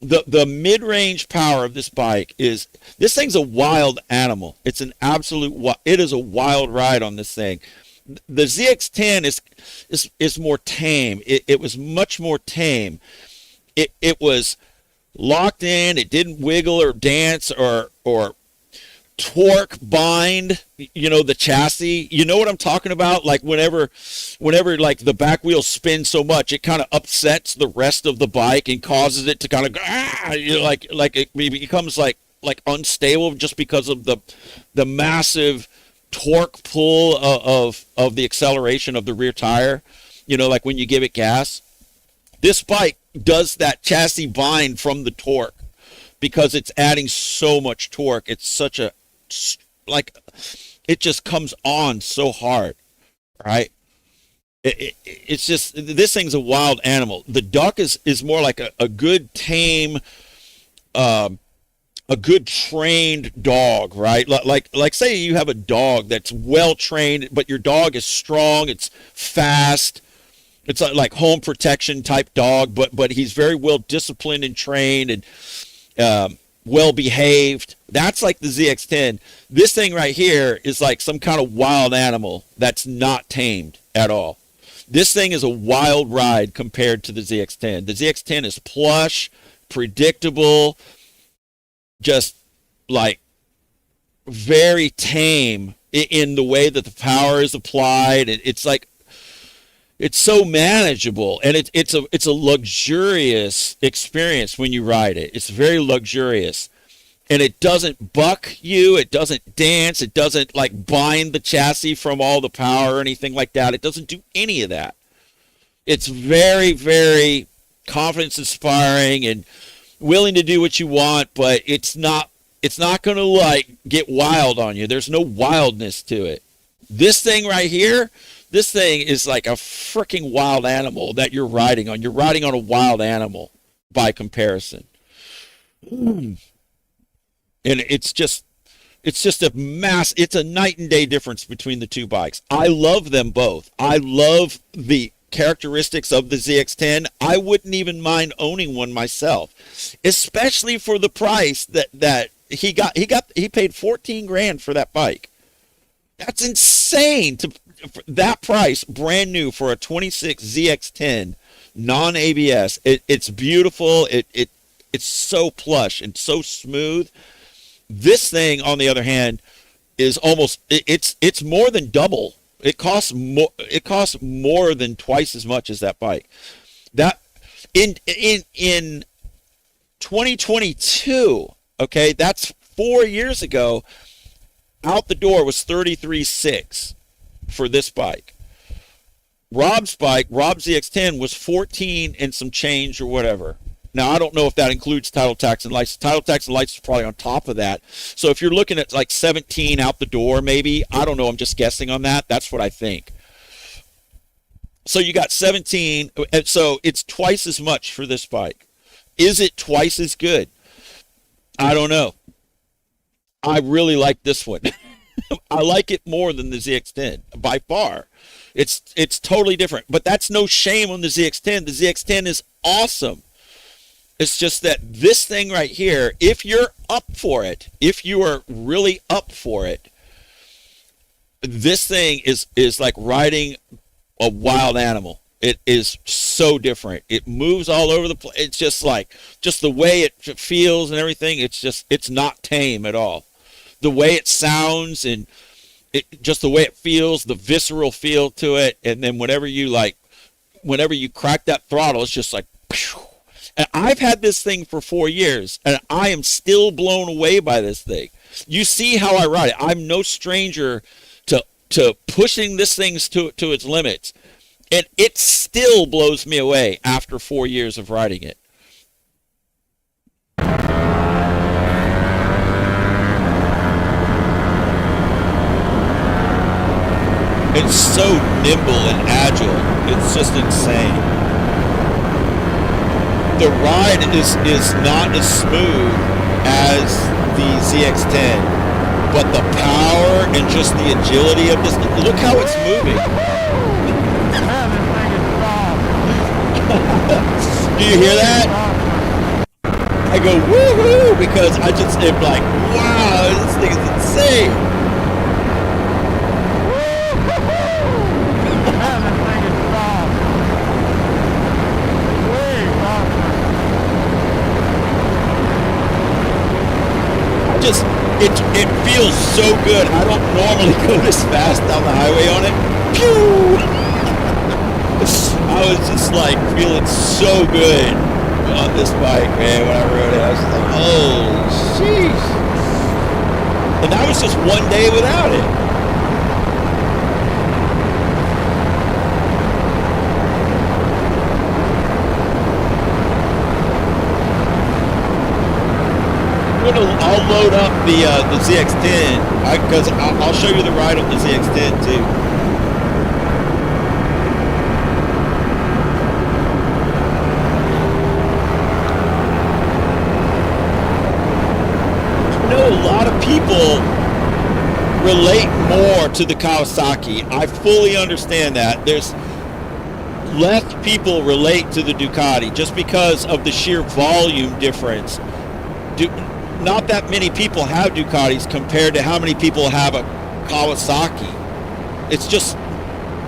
The mid-range power of this bike this thing's a wild animal. It's an it is a wild ride on this thing. The ZX-10 is more tame. It was much more tame. It was locked in. It didn't wiggle or dance or torque bind, you know, the chassis. You know what I'm talking about? Like whenever like the back wheel spins so much, it kind of upsets the rest of the bike and causes it to kind of like it becomes like unstable just because of the massive torque pull of the acceleration of the rear tire, you know, like when you give it gas. This bike does that chassis bind from the torque because it's adding so much torque. It's such a, like, it just comes on so hard, right? It's just, this thing's a wild animal. The Duck is more like a good tame, a good trained dog, right? Like say you have a dog that's well trained, but your dog is strong, it's fast, it's like home protection type dog, but he's very well disciplined and trained, and well behaved. That's like the ZX10. This thing right here is like some kind of wild animal that's not tamed at all. This thing is a wild ride compared to the ZX10. The ZX10 is plush, predictable, just like very tame in the way that the power is applied. It's like, it's so manageable, and it's a luxurious experience when you ride it. It's very luxurious, and it doesn't buck you. It doesn't dance. It doesn't like bind the chassis from all the power or anything like that. It doesn't do any of that. It's very, very confidence inspiring and willing to do what you want, but it's not going to like get wild on you. There's no wildness to it. This thing right here, this thing is like a freaking wild animal that you're riding on. You're riding on a wild animal by comparison. And it's just it's a night and day difference between the two bikes. I love them both. I love the characteristics of the ZX10. I wouldn't even mind owning one myself, especially for the price that he paid 14 grand for that bike. That's insane to that price, brand new for a 26 ZX10 non-ABS. It's beautiful. It's so plush and so smooth. This thing, on the other hand, is almost it's more than double. It costs more than twice as much as that bike. That in 2022, okay, that's 4 years ago. Out the door was 33.6 for this bike. Rob's ZX10 was 14 and some change or whatever. Now, I don't know if that includes title, tax, and license. Title, tax, and license is probably on top of that. So if you're looking at like 17 out the door, maybe, I don't know, I'm just guessing on that. That's what I think. So you got 17, and so it's twice as much for this bike. Is it twice as good? I don't know. I really like this one. I like it more than the ZX10 by far. It's totally different, but that's no shame on the ZX10. The ZX10 is awesome. It's just that this thing right here, if you're up for it, if you are really up for it, this thing is like riding a wild animal. It is so different. It moves all over the place. It's just the way it feels and everything. It's not tame at all. The way it sounds and just the way it feels, the visceral feel to it. And then whenever you crack that throttle, it's just like, phew. And I've had this thing for 4 years, and I am still blown away by this thing. You see how I ride it. I'm no stranger to pushing this thing to its limits, and it still blows me away after 4 years of riding it. It's so nimble and agile. It's just insane. The ride is not as smooth as the ZX10, but the power and just the agility of this, look how it's moving. Do you hear that? I go woohoo because I just am like, wow, this thing is insane. It feels so good. I don't normally go this fast down the highway on it. Pew! I was just like feeling so good on this bike, man, when I rode it. I was like, oh, jeez. And that was just one day without it. I'll load up the ZX10 because I'll show you the ride on the ZX10 too. You know, a lot of people relate more to the Kawasaki. I fully understand that. There's less people relate to the Ducati just because of the sheer volume difference. not that many people have Ducatis compared to how many people have a Kawasaki. It's just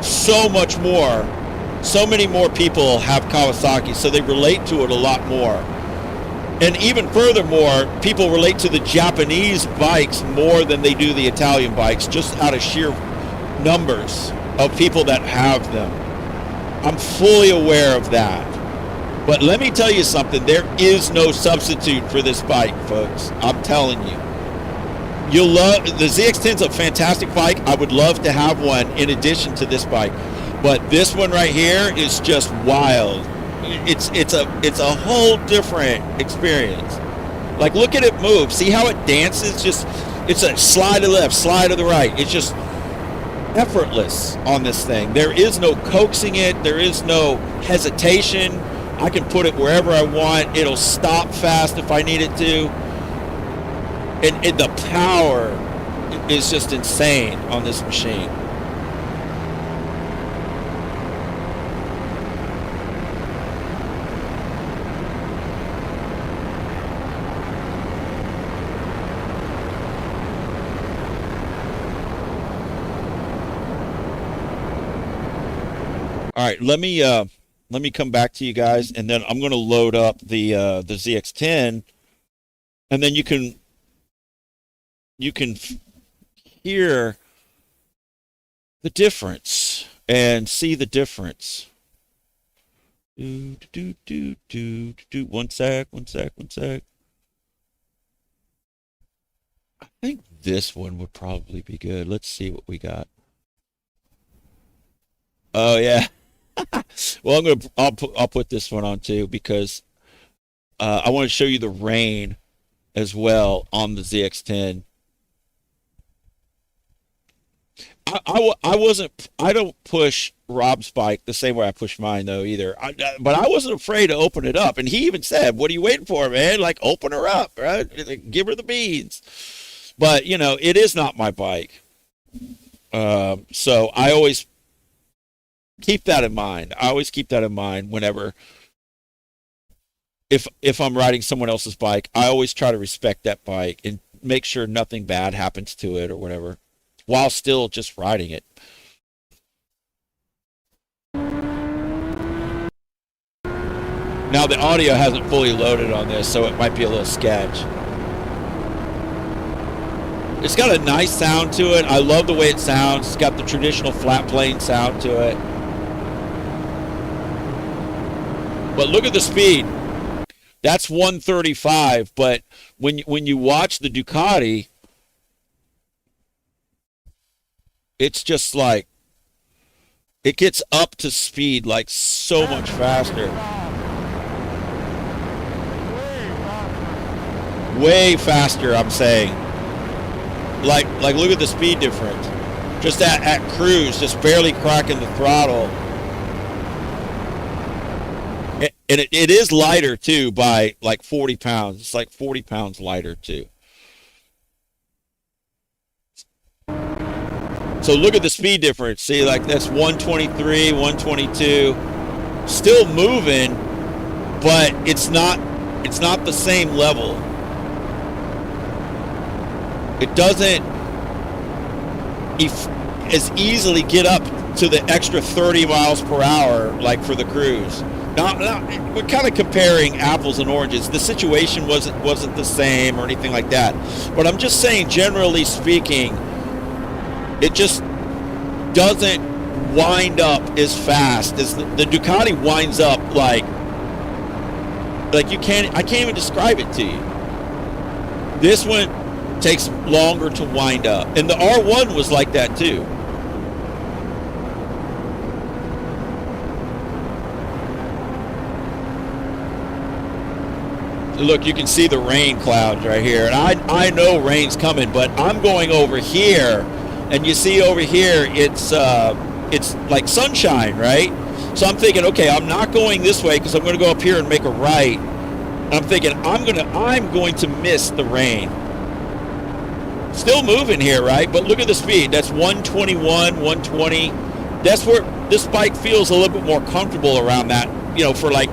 so much more. So many more people have Kawasaki, so they relate to it a lot more. And even furthermore, people relate to the Japanese bikes more than they do the Italian bikes, just out of sheer numbers of people that have them. I'm fully aware of that. But let me tell you something, there is no substitute for this bike, folks. I'm telling you. You'll love the ZX-10's a fantastic bike. I would love to have one in addition to this bike. But this one right here is just wild. It's a whole different experience. Like, look at it move. See how it dances? Just, it's a slide to the left, slide to the right. It's just effortless on this thing. There is no coaxing it. There is no hesitation. I can put it wherever I want. It'll stop fast if I need it to. And the power is just insane on this machine. All right, let me come back to you guys, and then I'm going to load up the ZX-10, and then you can hear the difference and see the difference. One sec. I think this one would probably be good. Let's see what we got. Oh yeah. Well, I'll put this one on too, because I want to show you the rain as well on the ZX-10. I don't push Rob's bike the same way I push mine though either. But I wasn't afraid to open it up, and he even said, "What are you waiting for, man? Like, open her up, right? Give her the beads." But you know, it is not my bike, so I always keep that in mind. I always keep that in mind whenever, if I'm riding someone else's bike, I always try to respect that bike and make sure nothing bad happens to it or whatever, while still just riding it. Now the audio hasn't fully loaded on this, so it might be a little sketch. It's got a nice sound to it. I love the way it sounds. It's got the traditional flat plane sound to it. But look at the speed. That's 135, but when you watch the Ducati, it's just like, it gets up to speed like so much faster. Way faster, I'm saying. Like look at the speed difference. Just at cruise, just barely cracking the throttle. And it is lighter too by like 40 pounds. It's like 40 pounds lighter too. So look at the speed difference. See, like that's 123, 122. Still moving, but it's not the same level. It doesn't as easily get up to the extra 30 miles per hour like for the cruise. Now, we're kind of comparing apples and oranges. The situation wasn't the same or anything like that. But I'm just saying, generally speaking, it just doesn't wind up as fast as the Ducati winds up like I can't even describe it to you. This one takes longer to wind up, and the R1 was like that too. Look, you can see the rain clouds right here, and I know rain's coming, but I'm going over here, and you see over here it's like sunshine, right? So I'm thinking, okay, I'm not going this way because I'm going to go up here and make a right. And I'm thinking I'm going to miss the rain. Still moving here, right? But look at the speed. That's 121, 120. That's where this bike feels a little bit more comfortable around that, you know, for like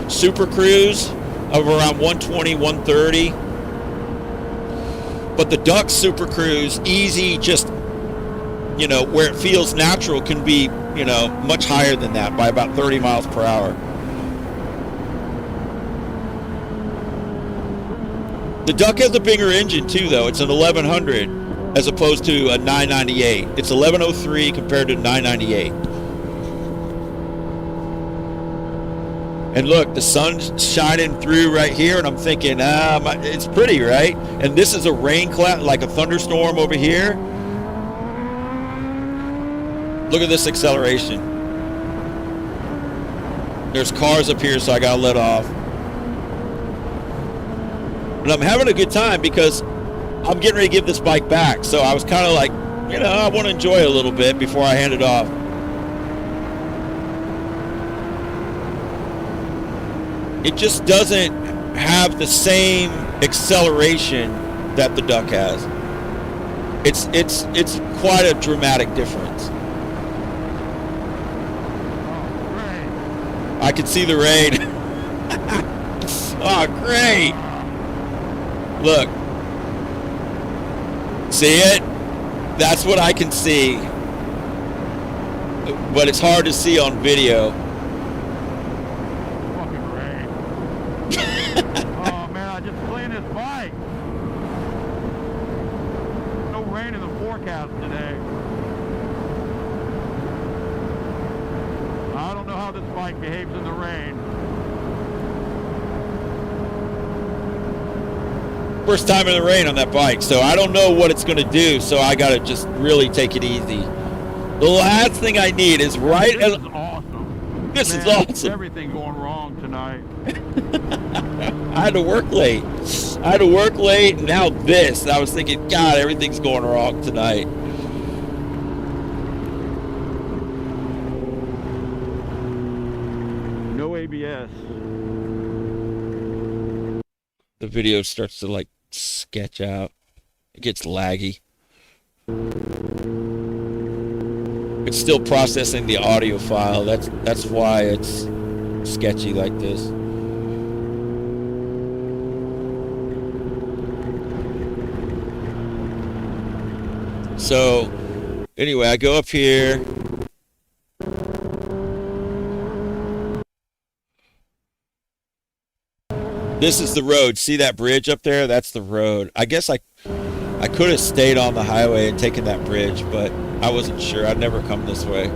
super cruise of around 120, 130. But the Duck Super Cruise, easy, just, where it feels natural, can be, much higher than that by about 30 miles per hour. The Duck has a bigger engine too, though. It's an 1100 as opposed to a 998. It's 1103 compared to 998. And look, the sun's shining through right here, and I'm thinking, it's pretty, right? And this is a rain cloud, like a thunderstorm over here. Look at this acceleration. There's cars up here, so I gotta let off. And I'm having a good time because I'm getting ready to give this bike back. So I was kind of like, I want to enjoy it a little bit before I hand it off. It just doesn't have the same acceleration that the Duck has. It's quite a dramatic difference. I can see the rain. Oh, great. Look. See it? That's what I can see. But it's hard to see on video. Fucking rain. Oh man, I just cleaned this bike. No rain in the forecast today. I don't know how this bike behaves in the rain. First time in the rain on that bike, so I don't know what it's going to do, so I got to just really take it easy. The last thing I need is right... This is awesome. This Man, is awesome. Everything going wrong tonight. I had to work late. And now this. I was thinking, God, everything's going wrong tonight. No ABS. The video starts to like sketch out. It gets laggy. It's still processing the audio file. That's why it's sketchy like this. So anyway, I go up here. This is the road. See that bridge up there? That's the road. I guess I could have stayed on the highway and taken that bridge, but I wasn't sure. I'd never come this way.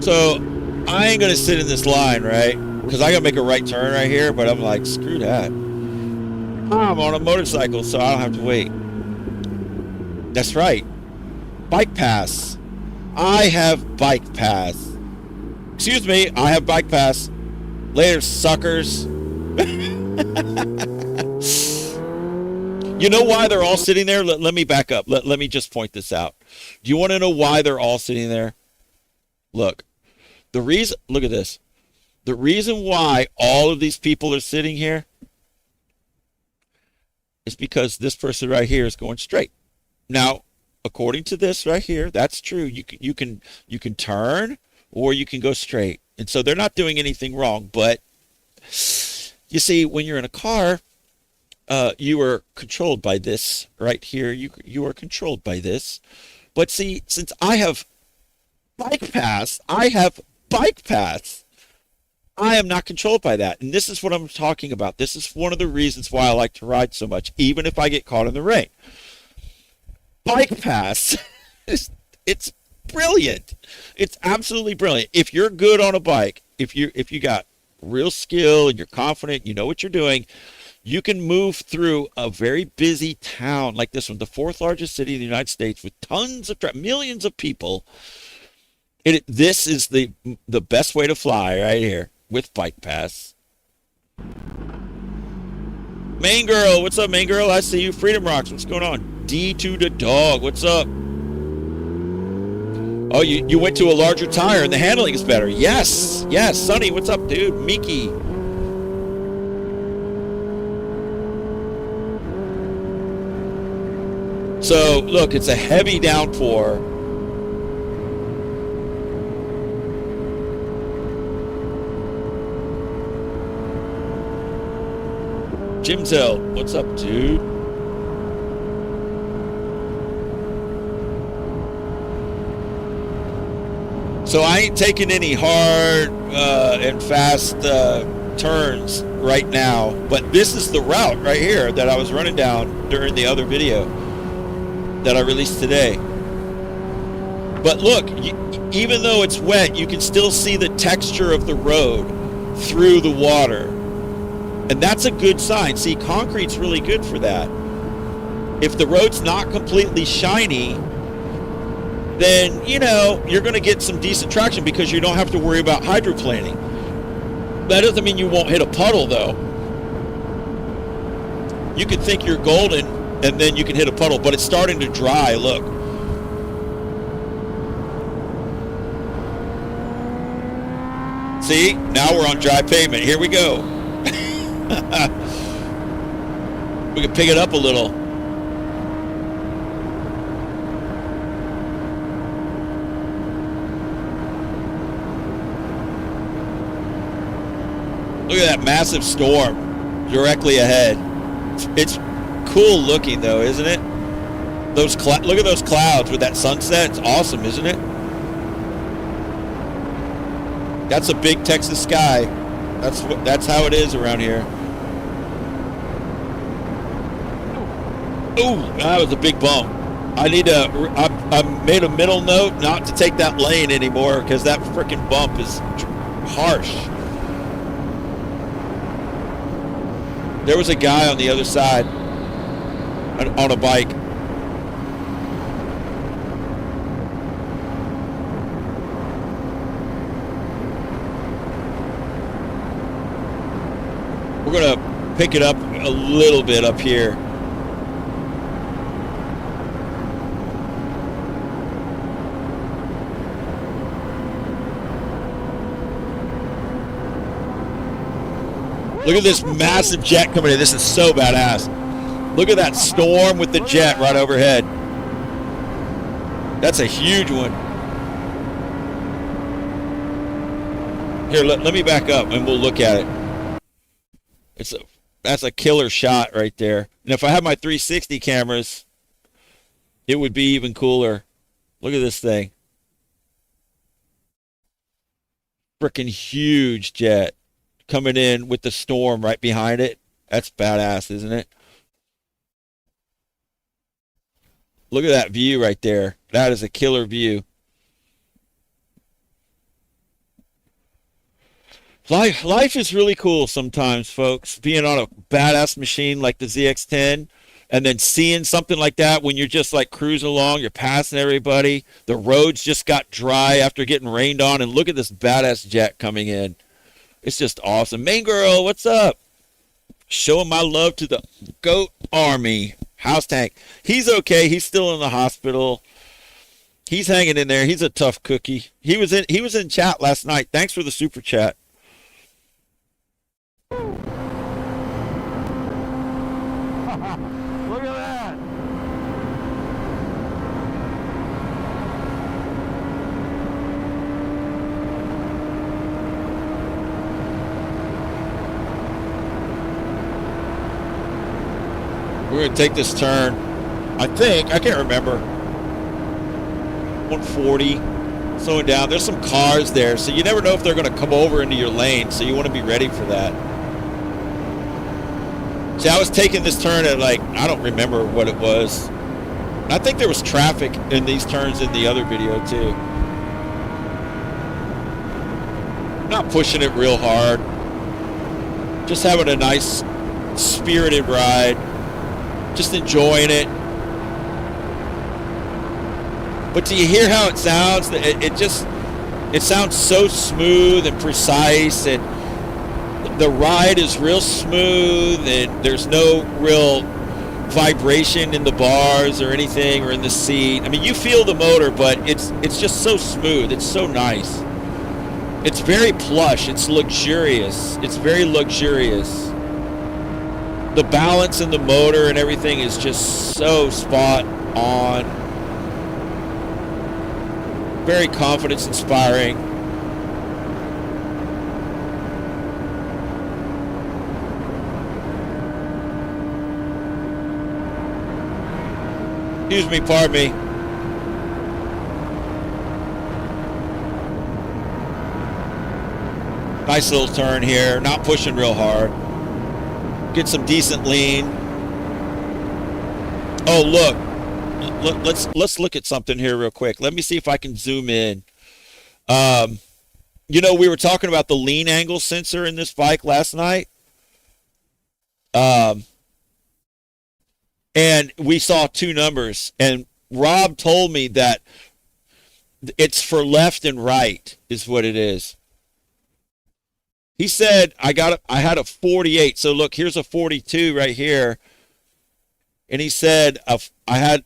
So I ain't gonna sit in this line, right? Because I gotta make a right turn right here, but I'm like, screw that. I'm on a motorcycle, so I don't have to wait. That's right. Bike pass. I have bike pass. Excuse me, I have bike pass. Later, suckers. You know why they're all sitting there? Let me back up. Let me just point this out. Do you want to know why they're all sitting there? Look. Look at this. The reason why all of these people are sitting here is because this person right here is going straight. Now, according to this right here, that's true. You can turn or you can go straight. And so they're not doing anything wrong. But you see, when you're in a car, you are controlled by this right here. You are controlled by this. But see, since I have bike pass, I am not controlled by that. And this is what I'm talking about. This is one of the reasons why I like to ride so much, even if I get caught in the rain. Bike pass, it's brilliant. It's absolutely brilliant. If you're good on a bike, if you got real skill and you're confident, you know what you're doing, you can move through a very busy town like this one, the fourth largest city in the United States, with tons of millions of people. This is the best way to fly right here with bike pass. Main girl, what's up, main girl? I see you. Freedom Rocks, what's going on? D2 the dog, what's up? Oh, you went to a larger tire and the handling is better. Yes, Sonny, what's up, dude? Miki. So, look, it's a heavy downpour. Jimzel, what's up, dude? So I ain't taking any hard and fast turns right now, but this is the route right here that I was running down during the other video that I released today. But look, even though it's wet, you can still see the texture of the road through the water. And that's a good sign. See, concrete's really good for that. If the road's not completely shiny, then, you know, you're going to get some decent traction because you don't have to worry about hydroplaning. That doesn't mean you won't hit a puddle, though. You could think you're golden, and then you can hit a puddle, but it's starting to dry, look. See, now we're on dry pavement. Here we go. We can pick it up a little. Look at that massive storm directly ahead. It's cool looking though, isn't it? Look at those clouds with that sunset. It's awesome, isn't it? That's a big Texas sky. That's how it is around here. Ooh, that was a big bump. I made a middle note not to take that lane anymore because that freaking bump is harsh. There was a guy on the other side on a bike. We're gonna pick it up a little bit up here. Look at this massive jet coming in. This is so badass. Look at that storm with the jet right overhead. That's a huge one. Here, let me back up and we'll look at it. That's a killer shot right there. And if I had my 360 cameras, it would be even cooler. Look at this thing. Freaking huge jet coming in with the storm right behind it. That's badass, isn't it? Look at that view right there. That is a killer view. Life is really cool sometimes, folks. Being on a badass machine like the ZX-10 and then seeing something like that when you're just like cruising along, you're passing everybody. The roads just got dry after getting rained on, and look at this badass jet coming in. It's just awesome. Main girl, what's up? Showing my love to the GOAT Army. House Tank. He's okay. He's still in the hospital. He's hanging in there. He's a tough cookie. He was in chat last night. Thanks for the super chat. Look at that. We're going to take this turn. I can't remember. 140. Slowing down. There's some cars there, so you never know if they're going to come over into your lane, so you want to be ready for that. See, I was taking this turn at I don't remember what it was. I think there was traffic in these turns in the other video too. Not pushing it real hard. Just having a nice spirited ride. Just enjoying it. But do you hear how it sounds? It sounds so smooth and precise, and the ride is real smooth, and there's no real vibration in the bars or anything or in the seat. I mean, you feel the motor, but it's just so smooth. It's so nice. It's very plush. It's luxurious. It's very luxurious. The balance in the motor and everything is just so spot on. Very confidence inspiring. Excuse me, pardon me. Nice little turn here. Not pushing real hard. Get some decent lean. Oh, look. Let's look at something here real quick. Let me see if I can zoom in. You know, we were talking about the lean angle sensor in this bike last night. And we saw two numbers. And Rob told me that it's for left and right is what it is. He said I had a 48. So look, here's a 42 right here. And he said I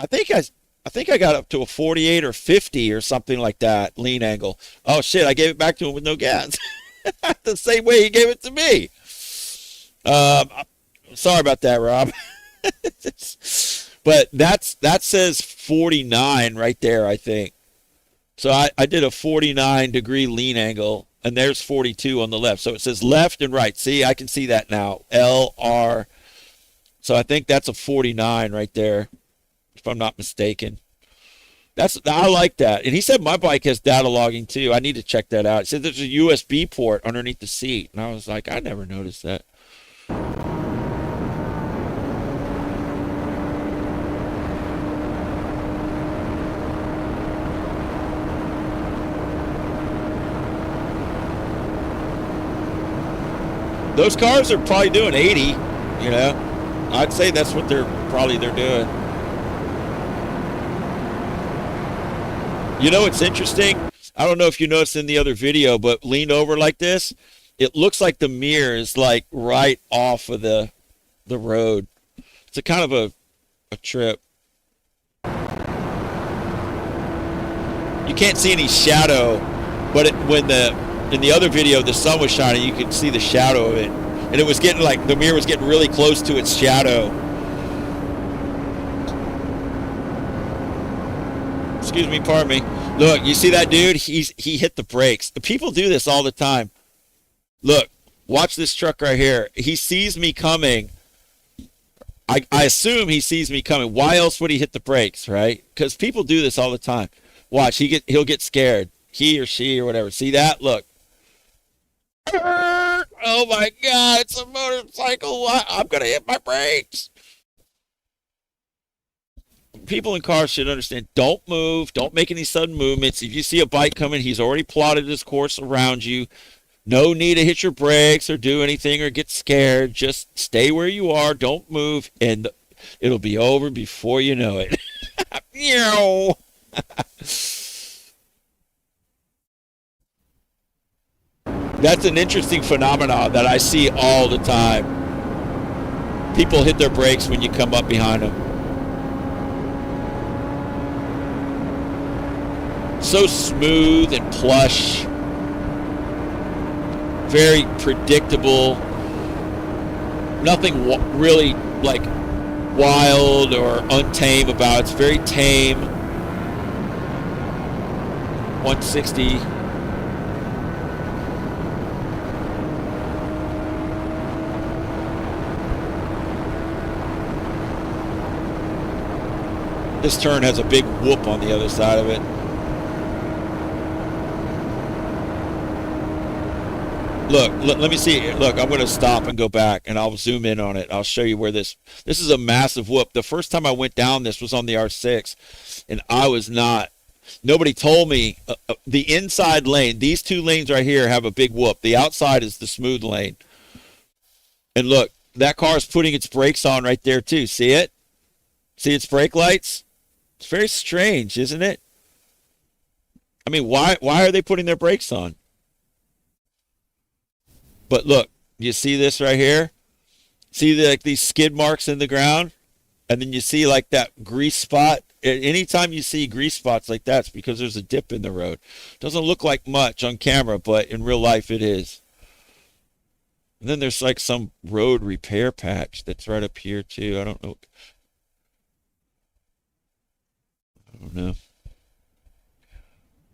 think I got up to a 48 or 50 or something like that lean angle. Oh shit, I gave it back to him with no gas. The same way he gave it to me. Sorry about that, Rob. But that says 49 right there, I think. So I did a 49 degree lean angle, and there's 42 on the left. So it says left and right. See, I can see that now. LR. So I think that's a 49 right there, if I'm not mistaken. I like that. And he said my bike has data logging too. I need to check that out. He said there's a USB port underneath the seat. And I was like, I never noticed that. Those cars are probably doing 80, you know. I'd say that's what they're doing. You know what's interesting? I don't know if you noticed in the other video, but leaned over like this, it looks like the mirror is like right off of the road. It's a kind of a trip. You can't see any shadow, but in the other video the sun was shining, you could see the shadow of it. And it was getting like, the mirror was getting really close to its shadow. Excuse me, pardon me. Look, you see that dude? He hit the brakes. The people do this all the time. Look, watch this truck right here. He sees me coming. I assume he sees me coming. Why else would he hit the brakes, right? Because people do this all the time. Watch, he'll get scared. He or she or whatever. See that? Look. Oh my God, it's a motorcycle. I'm going to hit my brakes. People in cars should understand, don't move. Don't make any sudden movements. If you see a bike coming, he's already plotted his course around you. No need to hit your brakes or do anything or get scared. Just stay where you are. Don't move, and it'll be over before you know it. Meow. That's an interesting phenomenon that I see all the time. People hit their brakes when you come up behind them. So smooth and plush. Very predictable. Nothing really like wild or untamed about it. It's very tame. 160. This turn has a big whoop on the other side of it. Look, let me see. Look, I'm going to stop and go back, and I'll zoom in on it. I'll show you where this is a massive whoop. The first time I went down this was on the R6, and I was not. Nobody told me. The inside lane, these two lanes right here have a big whoop. The outside is the smooth lane. And look, that car is putting its brakes on right there too. See it? See its brake lights? It's very strange, isn't it? I mean, why are they putting their brakes on? But look, you see this right here? See like these skid marks in the ground? And then you see like that grease spot. Anytime you see grease spots like that, it's because there's a dip in the road. Doesn't look like much on camera, but in real life it is. And then there's like some road repair patch that's right up here too. I don't know.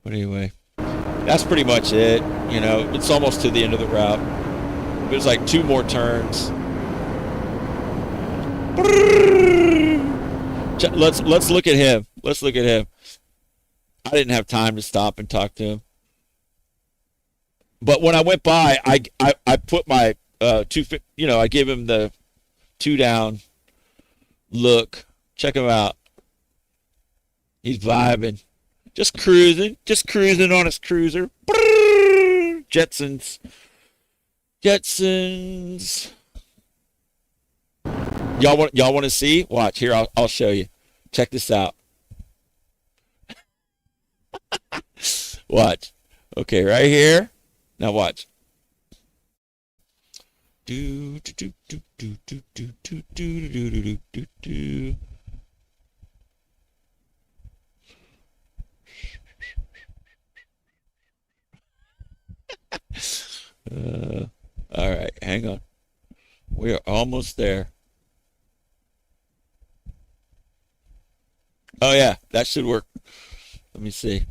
But anyway, that's pretty much it. You know, it's almost to the end of the route. There's like 2 more turns. Let's look at him. Let's look at him. I didn't have time to stop and talk to him. But when I went by, I put my two, I give him the two down look. Check him out. He's vibing, just cruising on his cruiser. Brrr, Jetsons, Jetsons. Y'all want to see? Watch here. I'll show you. Check this out. Watch. Okay, right here. Now watch. Do do do do do do do do do do do do do. All right, hang on. We are almost there. Oh yeah, that should work. Let me see.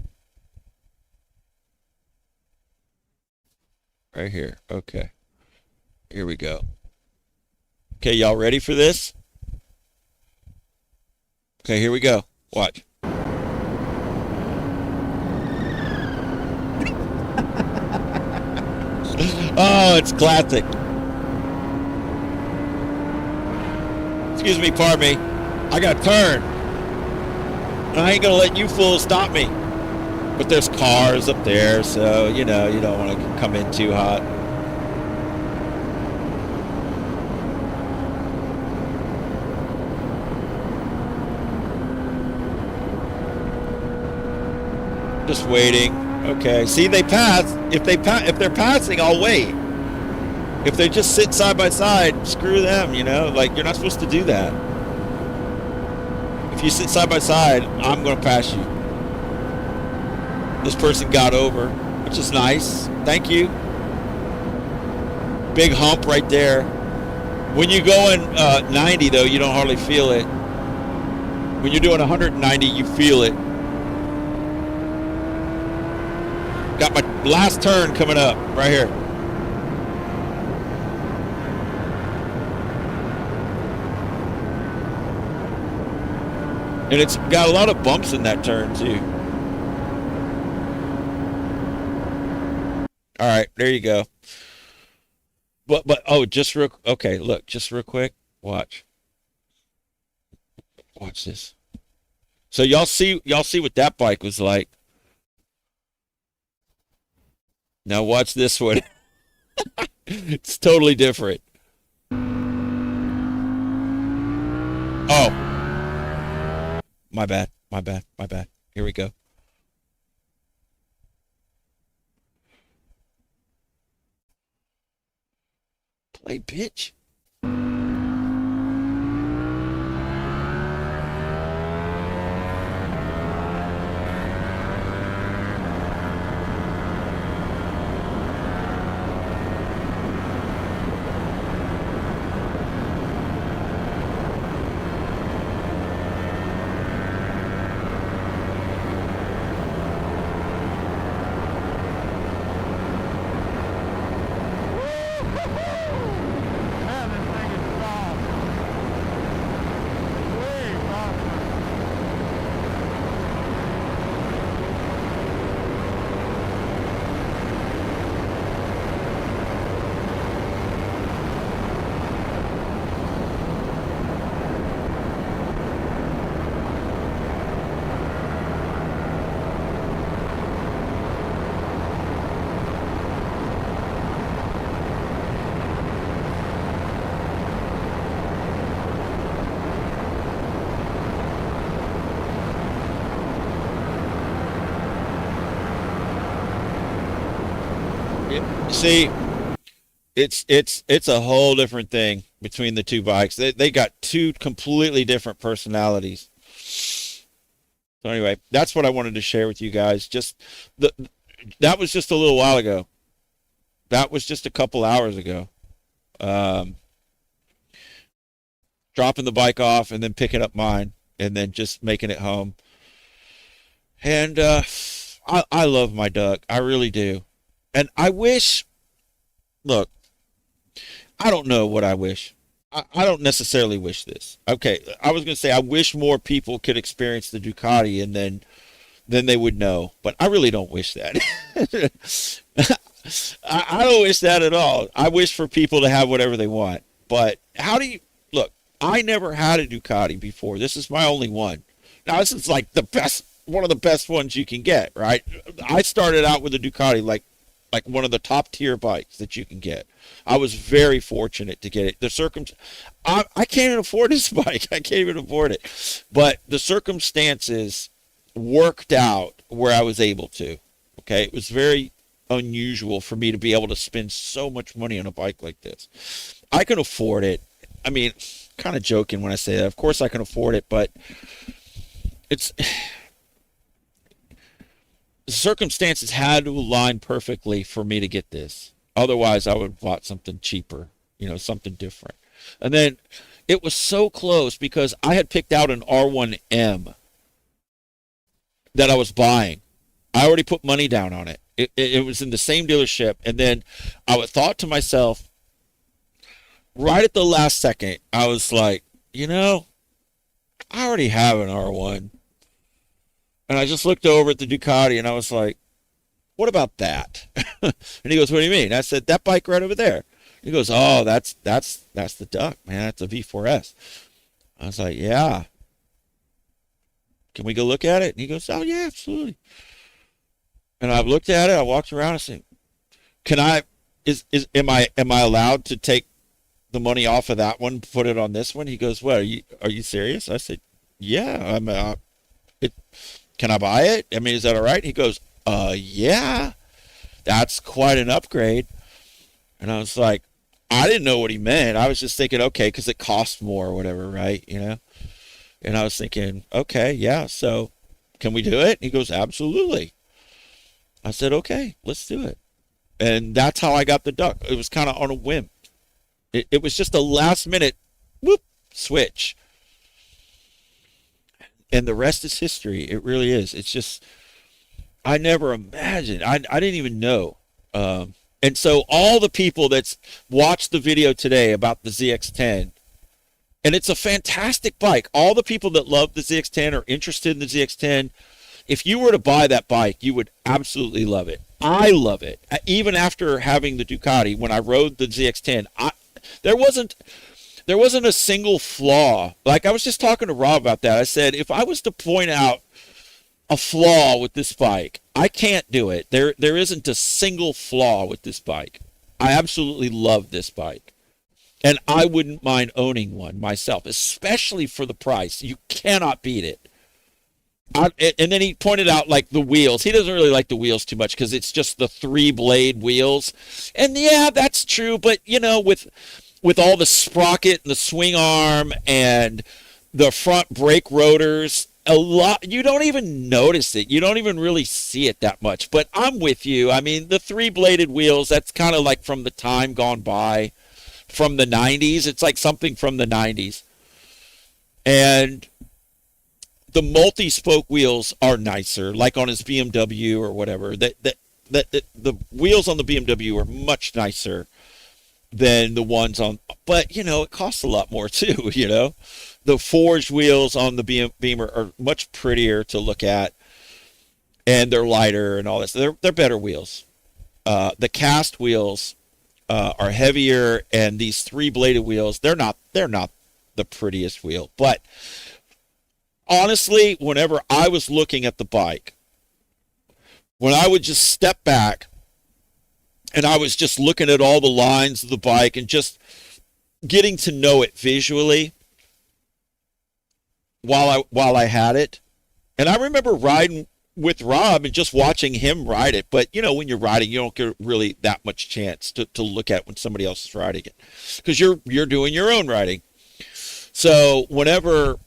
Right here. Okay. Here we go. Okay, y'all ready for this? Okay, here we go. Watch. Oh, it's classic. Excuse me, pardon me. I got to turn. And I ain't gonna let you fools stop me. But there's cars up there, so you don't want to come in too hot. Just waiting. Okay. See, they pass. If they're passing, I'll wait. If they just sit side by side, screw them. Like you're not supposed to do that. If you sit side by side, I'm gonna pass you. This person got over, which is nice. Thank you. Big hump right there. When you go in 90, though, you don't hardly feel it. When you're doing 190, you feel it. Got my last turn coming up right here. And it's got a lot of bumps in that turn, too. All right, there you go. But oh, okay, look, just real quick. Watch this. So y'all see what that bike was like. Now watch this one. It's totally different. Oh, my bad, my bad, my bad. Here we go. Play, bitch. Man, this thing is soft. Way softer. See, it's a whole different thing between the two bikes. They got two completely different personalities. So anyway, that's what I wanted to share with you guys. Just the that was just a little while ago. That was just a couple hours ago. Um, Dropping the bike off and then picking up mine and then just making it home. And I love my duck. I really do. And I wish, look, I don't know what I wish. I don't necessarily wish this. Okay, I was going to say I wish more people could experience the Ducati, and then they would know. But I really don't wish that. I don't wish that at all. I wish for people to have whatever they want. But how do you look? I never had a Ducati before. This is my only one. Now this is like the best, one of the best ones you can get, right? I started out with a Ducati like one of the top tier bikes that you can get. I was very fortunate to get it. I can't even afford this bike. I can't even afford it. But the circumstances worked out where I was able to. Okay, it was very unusual for me to be able to spend so much money on a bike like this. I can afford it. I mean, kind of joking when I say that. Of course I can afford it, but it's the circumstances had to align perfectly for me to get this. Otherwise, I would have bought something cheaper, something different. And then it was so close because I had picked out an R1M that I was buying. I already put money down on it. It was in the same dealership. And then I thought to myself, right at the last second, I was like, I already have an R1. And I just looked over at the Ducati and I was like, what about that? And he goes, what do you mean? I said, that bike right over there. He goes, oh, that's the Duck, man. That's a V4S. I was like, yeah. Can we go look at it? And he goes, oh yeah, absolutely. And I looked at it, I walked around, I said, am I allowed to take the money off of that one, put it on this one? He goes, what, are you serious? I said, yeah, can I buy it? I mean, is that all right? He goes, yeah, that's quite an upgrade. And I was like, I didn't know what he meant. I was just thinking, okay, because it costs more or whatever, right? And I was thinking, okay, yeah, so can we do it? He goes, absolutely. I said, okay, let's do it. And that's how I got the Duck. It was kind of on a whim. It was just a last minute, whoop, switch. And the rest is history. It really is. It's just, I never imagined. I didn't even know. And so all the people that's watched the video today about the ZX10, and it's a fantastic bike. All the people that love the ZX10 are interested in the ZX10. If you were to buy that bike, you would absolutely love it. I love it. Even after having the Ducati, when I rode the ZX10, there wasn't a single flaw. Like I was just talking to Rob about that. I said, if I was to point out a flaw with this bike, I can't do it. There isn't a single flaw with this bike. I absolutely love this bike. And I wouldn't mind owning one myself, especially for the price. You cannot beat it. And then he pointed out like the wheels. He doesn't really like the wheels too much because it's just the 3-blade wheels. And yeah, that's true. But with all the sprocket and the swing arm and the front brake rotors, you don't even notice it. You don't even really see it that much. But I'm with you. I mean, the 3-bladed wheels, that's kind of like from the time gone by, from the 90s. It's like something from the 90s. And the multi-spoke wheels are nicer, like on his BMW or whatever. The wheels on the BMW are much nicer than the ones on, but it costs a lot more too. The forged wheels on the Beamer are much prettier to look at, and they're lighter and all this. They're better wheels. The cast wheels are heavier, and these 3-bladed wheels, they're not the prettiest wheel. But honestly, whenever I was looking at the bike, when I would just step back and I was just looking at all the lines of the bike and just getting to know it visually while I had it. And I remember riding with Rob and just watching him ride it. But, when you're riding, you don't get really that much chance to look at when somebody else is riding it because you're doing your own riding. So whenever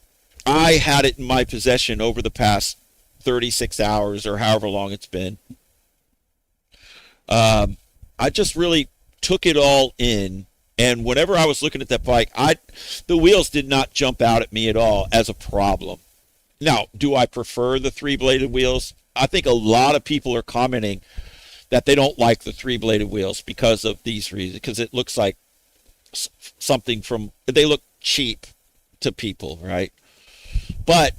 I had it in my possession over the past 36 hours or however long it's been, I just really took it all in. And whenever I was looking at that bike, the wheels did not jump out at me at all as a problem. Now, do I prefer the 3-bladed wheels? I think a lot of people are commenting that they don't like the 3-bladed wheels because of these reasons, because it looks like something from, they look cheap to people, right? But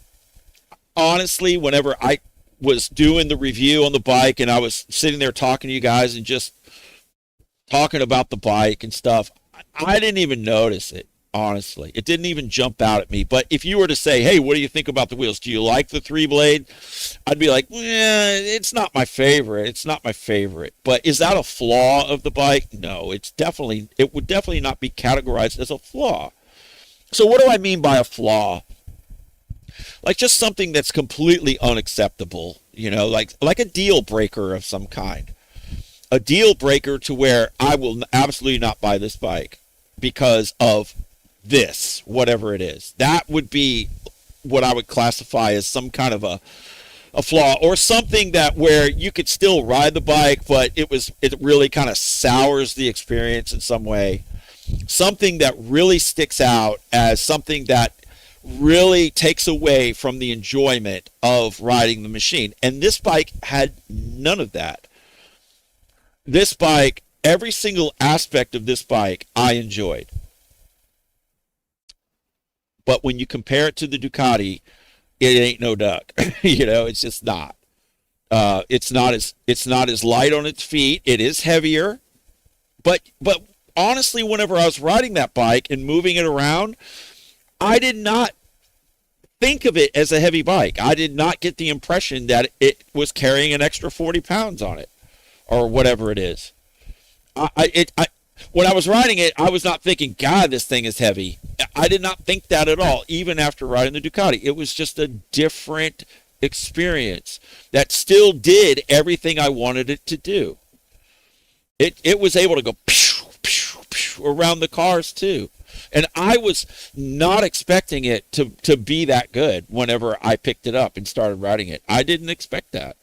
honestly, whenever I was doing the review on the bike and I was sitting there talking to you guys and just talking about the bike and stuff, I didn't even notice it. Honestly, it didn't even jump out at me. But if you were to say, hey, what do you think about the wheels? Do you like the 3-blade? I'd be like, it's not my favorite. It's not my favorite. But is that a flaw of the bike? No, it would definitely not be categorized as a flaw. So what do I mean by a flaw? Like just something that's completely unacceptable, like a deal breaker of some kind. A deal breaker to where I will absolutely not buy this bike because of this, whatever it is. That would be what I would classify as some kind of a flaw, or something that where you could still ride the bike, but it really kind of sours the experience in some way. Something that really sticks out as something that really takes away from the enjoyment of riding the machine. And this bike had none of that. This bike, every single aspect of this bike, I enjoyed. But when you compare it to the Ducati, it ain't no duck. It's just not. It's not as light on its feet. It is heavier. But honestly, whenever I was riding that bike and moving it around, I did not think of it as a heavy bike. I did not get the impression that it was carrying an extra 40 pounds on it or whatever it is. When I was riding it, I was not thinking, God, this thing is heavy. I did not think that at all, even after riding the Ducati. It was just a different experience that still did everything I wanted it to do. It was able to go pew, pew, pew, around the cars too. And I was not expecting it to be that good whenever I picked it up and started riding it. I didn't expect that.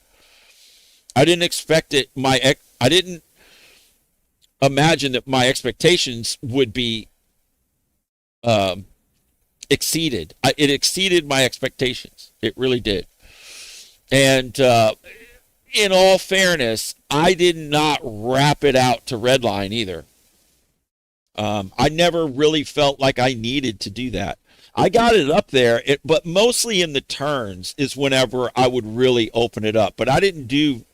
I didn't expect it. I didn't imagine that my expectations would be exceeded. It exceeded my expectations. It really did. And in all fairness, I did not wrap it out to redline either. I never really felt like I needed to do that. I got it up there, but mostly in the turns is whenever I would really open it up. But I didn't do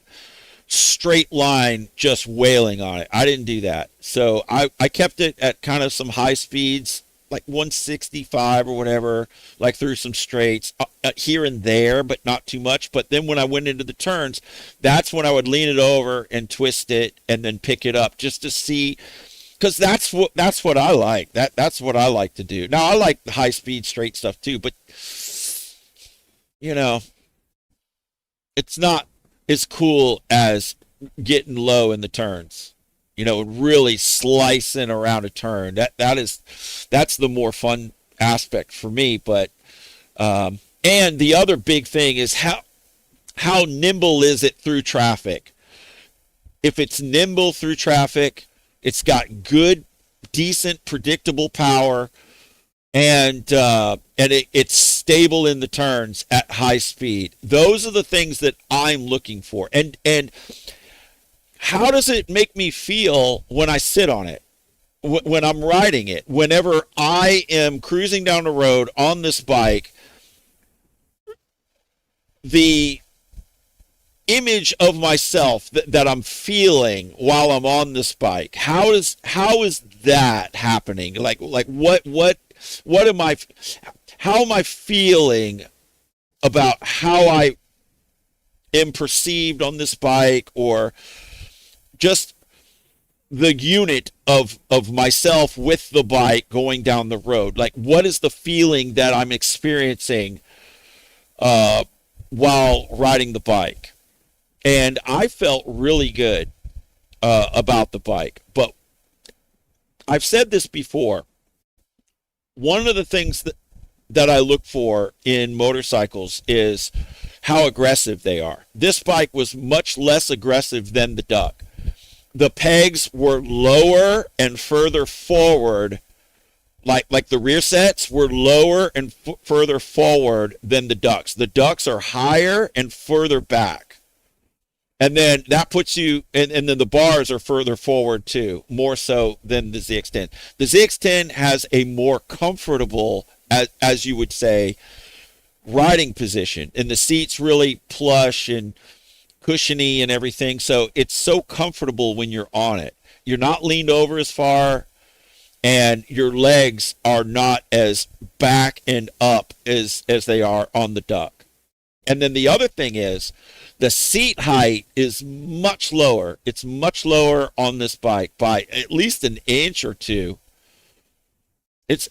straight line just wailing on it. I didn't do that. So I kept it at kind of some high speeds, like 165 or whatever, like through some straights here and there, but not too much. But then when I went into the turns, that's when I would lean it over and twist it and then pick it up just to see, because that's what I like. That's what I like to do. Now I like the high speed straight stuff too, but it's not as cool as getting low in the turns. Really slicing around a turn. That's the more fun aspect for me. But and the other big thing is how nimble is it through traffic? If it's nimble through traffic, it's got good, decent, predictable power, and it's stable in the turns at high speed. Those are the things that I'm looking for. And how does it make me feel when I sit on it, when I'm riding it? Whenever I am cruising down the road on this bike, the image of myself that I'm feeling while I'm on this bike, how is that happening? Like what am I? How am I feeling about how I am perceived on this bike, or just the unit of myself with the bike going down the road? Like, what is the feeling that I'm experiencing while riding the bike? And I felt really good about the bike. But I've said this before. One of the things that I look for in motorcycles is how aggressive they are. This bike was much less aggressive than the Duck. The pegs were lower and further forward, like the rear sets were lower and further forward than the Ducks. The Ducks are higher and further back. And then that puts you, and then the bars are further forward too, more so than the ZX10. The ZX10 has a more comfortable, as you would say, riding position, and the seat's really plush and cushiony and everything. So it's so comfortable when you're on it. You're not leaned over as far, and your legs are not as back and up as they are on the Duck. And then the other thing is the seat height is much lower. It's much lower on this bike by at least an inch or two.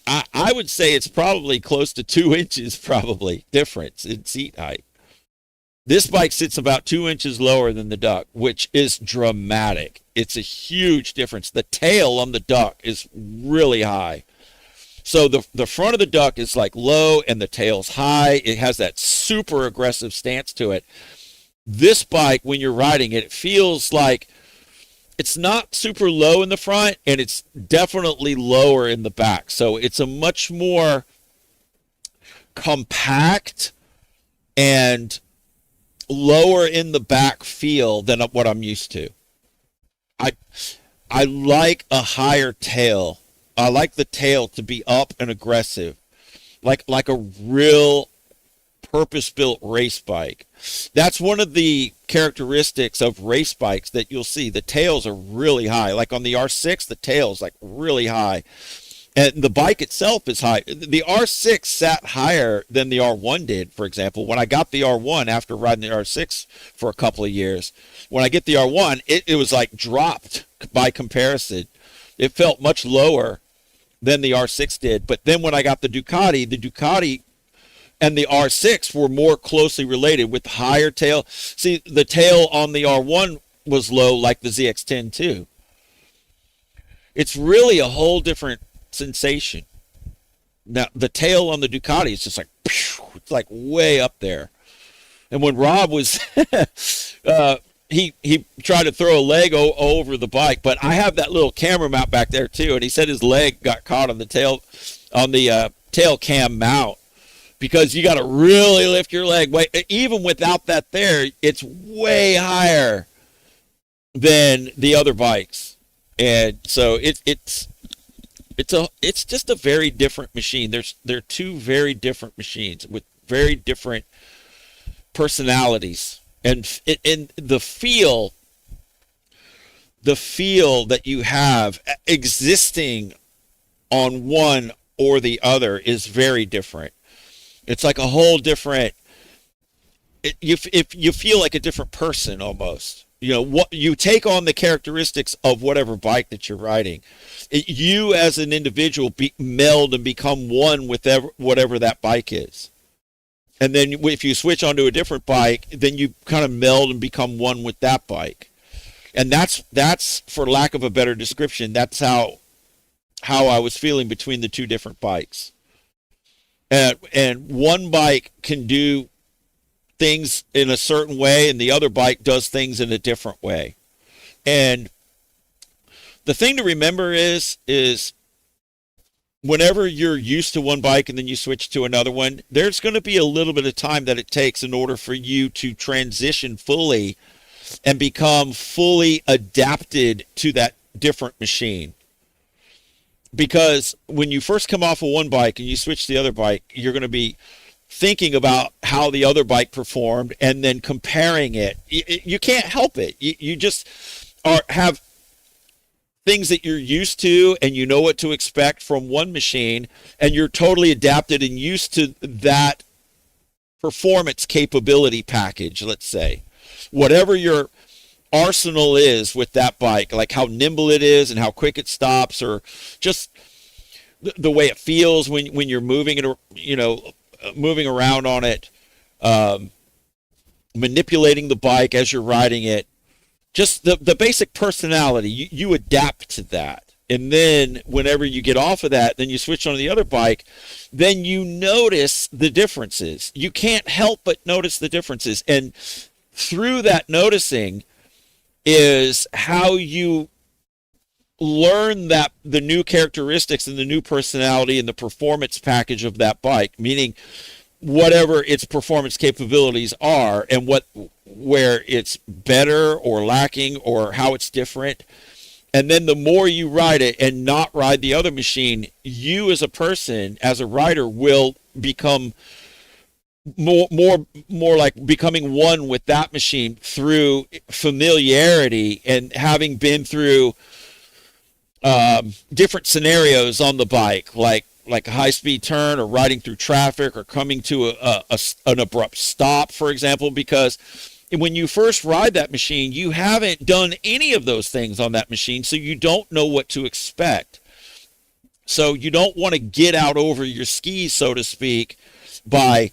I would say it's probably close to 2 inches probably difference in seat height. This bike sits about 2 inches lower than the Duck, which is dramatic. It's a huge difference. The tail on the Duck is really high. So the front of the Duck is like low and the tail's high. It has that super aggressive stance to it. This bike, when you're riding it, it feels like it's not super low in the front and it's definitely lower in the back. So it's a much more compact and lower in the back feel than what I'm used to. I like a higher tail. I like the tail to be up and aggressive, like a real purpose-built race bike. That's one of the characteristics of race bikes that you'll see. The tails are really high. Like on the R6, the tail's like really high. And the bike itself is high. The R6 sat higher than the R1 did, for example. When I got the R1 after riding the R6 for a couple of years, when I get the R1, it was like dropped by comparison. It felt much lower than the R6 did. But then when I got the Ducati and the R6 were more closely related with higher tail. See, the tail on the R1 was low like the ZX10 too. It's really a whole different sensation. Now, the tail on the Ducati is just like, it's like way up there. And when Rob was, he tried to throw a leg over the bike, but I have that little camera mount back there too, and he said his leg got caught on the tail cam mount, because you got to really lift your leg. Even without that there, it's way higher than the other bikes, and so it's just a very different machine. They're two very different machines with very different personalities. And the feel that you have existing on one or the other is very different. It's like a whole different. If you feel like a different person almost. You know what, you take on the characteristics of whatever bike that you're riding. You as an individual meld and become one with whatever that bike is. And then if you switch onto a different bike, then you kind of meld and become one with that bike. And that's for lack of a better description, that's how I was feeling between the two different bikes. And one bike can do things in a certain way and the other bike does things in a different way. And the thing to remember is whenever you're used to one bike and then you switch to another one, there's going to be a little bit of time that it takes in order for you to transition fully and become fully adapted to that different machine. Because when you first come off of one bike and you switch to the other bike, you're going to be thinking about how the other bike performed and then comparing it. You can't help it. You just have things that you're used to and you know what to expect from one machine, and you're totally adapted and used to that performance capability package, let's say. Whatever your arsenal is with that bike, like how nimble it is and how quick it stops, or just the way it feels when you're moving it, moving around on it, manipulating the bike as you're riding it, just the basic personality, you adapt to that. And then whenever you get off of that, then you switch on the other bike, then you notice the differences. You can't help but notice the differences. And through that noticing is how you learn that the new characteristics and the new personality and the performance package of that bike. Meaning whatever its performance capabilities are, and where it's better or lacking or how it's different. And then the more you ride it and not ride the other machine, you as a person, as a rider, will become more like becoming one with that machine through familiarity and having been through different scenarios on the bike, like a high-speed turn or riding through traffic or coming to an abrupt stop, for example, because when you first ride that machine, you haven't done any of those things on that machine, so you don't know what to expect. So you don't want to get out over your skis, so to speak, by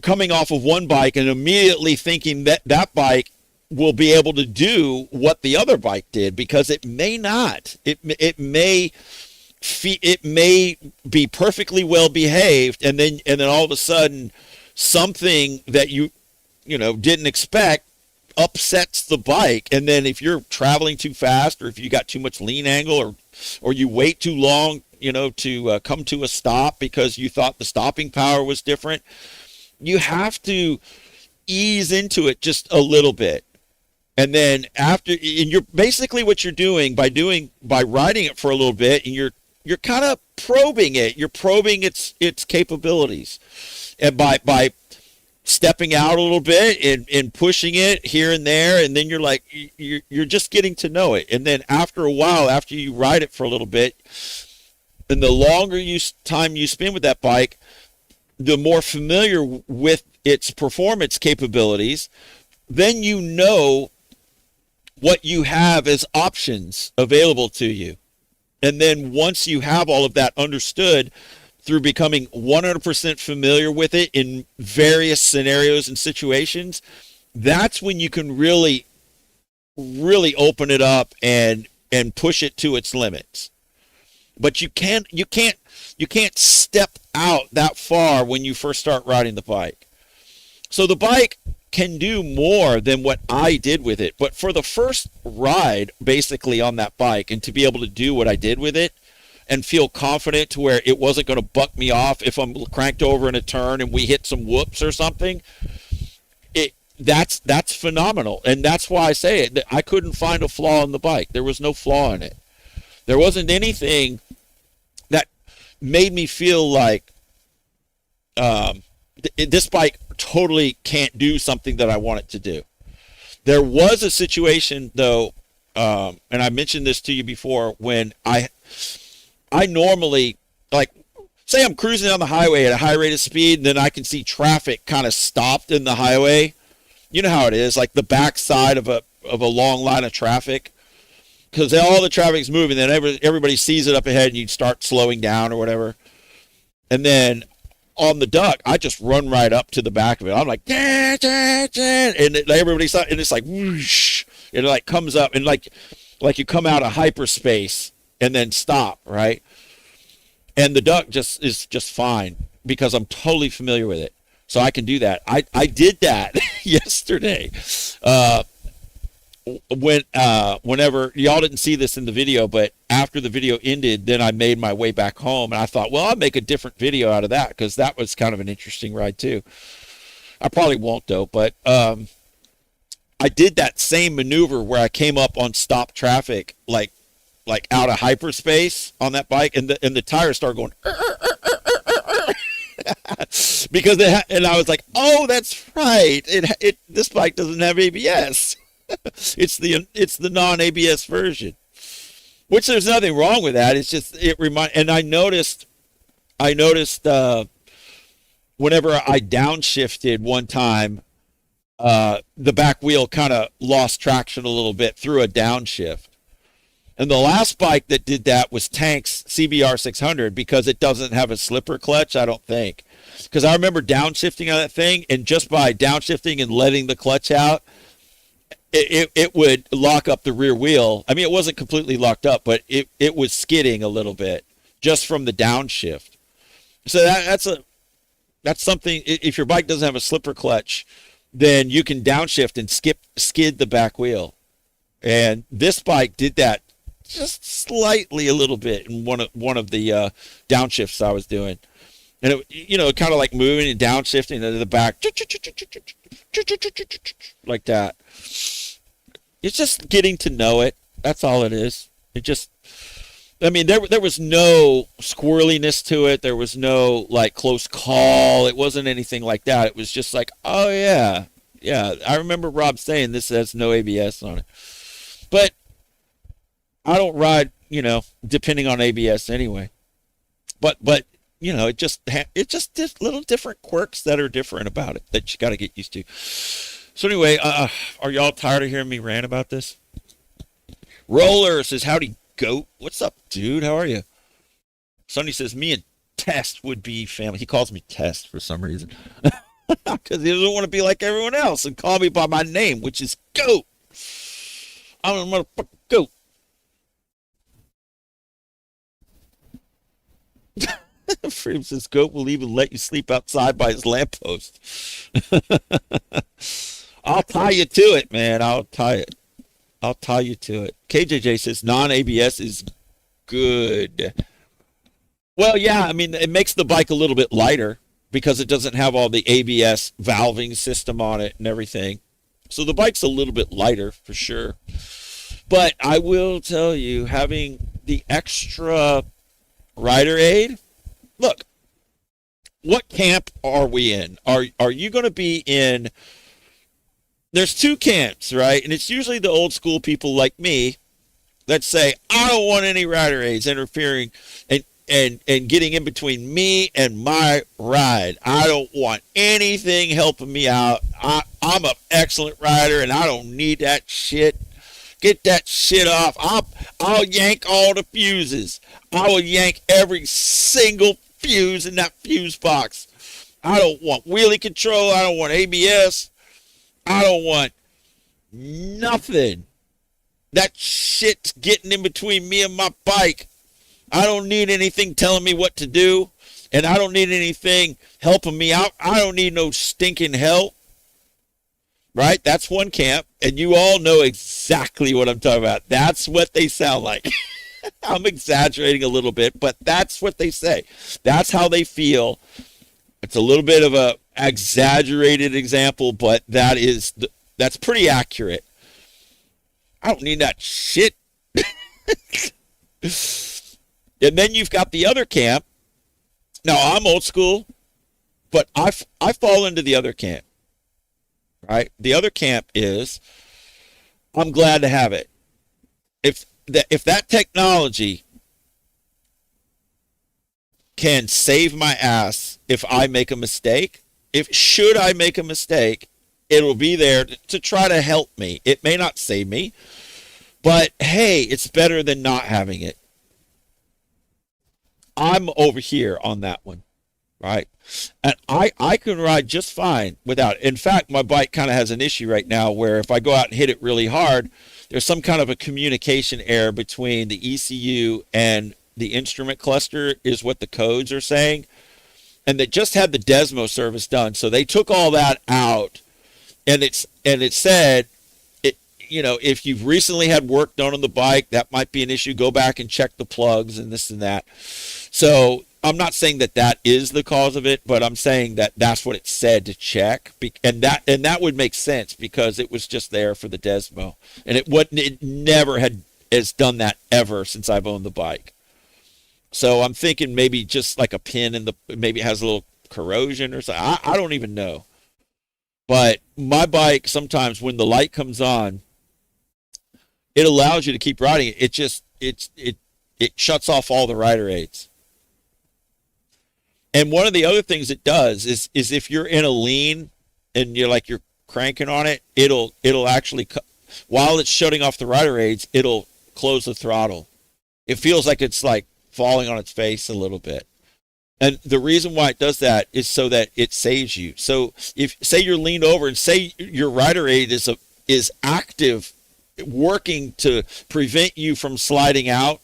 coming off of one bike and immediately thinking that that bike will be able to do what the other bike did, because it may not. It may be perfectly well behaved, and then all of a sudden something that you didn't expect upsets the bike. And then if you're traveling too fast, or if you got too much lean angle, or you wait too long to come to a stop because you thought the stopping power was different, you have to ease into it just a little bit. And then and you're basically, what you're doing by riding it for a little bit, and you're kind of probing it. You're probing its capabilities, and by stepping out a little bit and pushing it here and there, and then you're just getting to know it. And then after a while, after you ride it for a little bit, and the longer time you spend with that bike, the more familiar with its performance capabilities, then you know what you have as options available to you. And then once you have all of that understood, through becoming 100% familiar with it in various scenarios and situations, that's when you can really, really open it up and push it to its limits. But you can't step out that far when you first start riding the bike. So the bike can do more than what I did with it. But for the first ride, basically, on that bike, and to be able to do what I did with it and feel confident to where it wasn't going to buck me off if I'm cranked over in a turn and we hit some whoops or something, that's phenomenal. And that's why I say it. I couldn't find a flaw in the bike. There was no flaw in it. There wasn't anything that made me feel like this bike totally can't do something that I want it to do. There was a situation, though, and I mentioned this to you before, when I normally, like, say I'm cruising down the highway at a high rate of speed, and then I can see traffic kind of stopped in the highway. You know how it is, like the backside of a long line of traffic, because all the traffic's moving, then everybody sees it up ahead, and you start slowing down or whatever. And then on the duck, I just run right up to the back of it. I'm like, dah, dah, dah, and everybody's, and it's like whoosh, it like comes up, and like you come out of hyperspace and then stop, right? And the duck is just fine, because I'm totally familiar with it, so I can do that. I did that yesterday. Whenever y'all didn't see this in the video, but after the video ended, then I made my way back home, and I thought, well, I'll make a different video out of that, because that was kind of an interesting ride too. I probably won't, though, but I did that same maneuver where I came up on stop traffic, like out of hyperspace on that bike, and the tires started going because and I was like, oh, that's right, this bike doesn't have ABS. It's the non-ABS version, which there's nothing wrong with that. It's just and I noticed whenever I downshifted one time, the back wheel kind of lost traction a little bit through a downshift. And the last bike that did that was Tank's CBR 600, because it doesn't have a slipper clutch, I don't think. Because I remember downshifting on that thing, and just by downshifting and letting the clutch out, it would lock up the rear wheel. I mean, it wasn't completely locked up, but it was skidding a little bit just from the downshift. So that's something. If your bike doesn't have a slipper clutch, then you can downshift and skid the back wheel. And this bike did that just slightly, a little bit, in one of the downshifts I was doing. and kind of like moving and downshifting into the back, like that. It's just getting to know it. That's all it is. It just, I mean, there was no squirreliness to it. There was no like close call. It wasn't anything like that. It was just like, oh yeah, yeah. I remember Rob saying this has no ABS on it, but I don't ride, depending on ABS anyway. But it just did little different quirks that are different about it that you got to get used to. So anyway, are y'all tired of hearing me rant about this? Roller says, howdy, goat. What's up, dude? How are you? Sonny says, me and Test would be family. He calls me Test for some reason. Because he doesn't want to be like everyone else and call me by my name, which is Goat. I'm a motherfucking goat. Freedom says, Goat will even let you sleep outside by his lamppost. I'll tie you to it, man. I'll tie you to it. KJJ says non-ABS is good. Well, yeah, I mean, it makes the bike a little bit lighter because it doesn't have all the ABS valving system on it and everything. So the bike's a little bit lighter for sure. But I will tell you, having the extra rider aid, look, what camp are we in? Are you going to be in? There's two camps, right? And it's usually the old school people like me that say, I don't want any rider aids interfering and getting in between me and my ride. I don't want anything helping me out. I'm an excellent rider and I don't need that shit. Get that shit off. I'll yank all the fuses. I will yank every single fuse in that fuse box. I don't want wheelie control. I don't want ABS. I don't want nothing. That shit's getting in between me and my bike. I don't need anything telling me what to do, and I don't need anything helping me out. I don't need no stinking help. Right? That's one camp, and you all know exactly what I'm talking about. That's what they sound like. I'm exaggerating a little bit, but that's what they say. That's how they feel. It's a little bit of a exaggerated example, but that's pretty accurate. I don't need that shit. And then you've got the other camp. Now, I'm old school, but I fall into the other camp. Right? The other camp is, I'm glad to have it. If that technology can save my ass if I make a mistake, should I make a mistake, it'll be there to try to help me. It may not save me, but hey, it's better than not having it. I'm over here on that one, right? And I can ride just fine without it. In fact, my bike kind of has an issue right now where if I go out and hit it really hard, there's some kind of a communication error between the ECU and the instrument cluster is what the codes are saying. And they just had the Desmo service done. So they took all that out and it said, if you've recently had work done on the bike, that might be an issue. Go back and check the plugs and this and that. So I'm not saying that is the cause of it, but I'm saying that that's what it said to check, and that would make sense because it was just there for the Desmo, and it never has done that ever since I've owned the bike. So I'm thinking maybe just like a pin maybe it has a little corrosion or something. I don't even know. But my bike, sometimes when the light comes on, it allows you to keep riding. It shuts off all the rider aids. And one of the other things it does is if you're in a lean and you're cranking on it, it'll actually, while it's shutting off the rider aids, it'll close the throttle. It feels like it's like falling on its face a little bit. And the reason why it does that is so that it saves you. So if say you're leaned over and say your rider aid is active, working to prevent you from sliding out,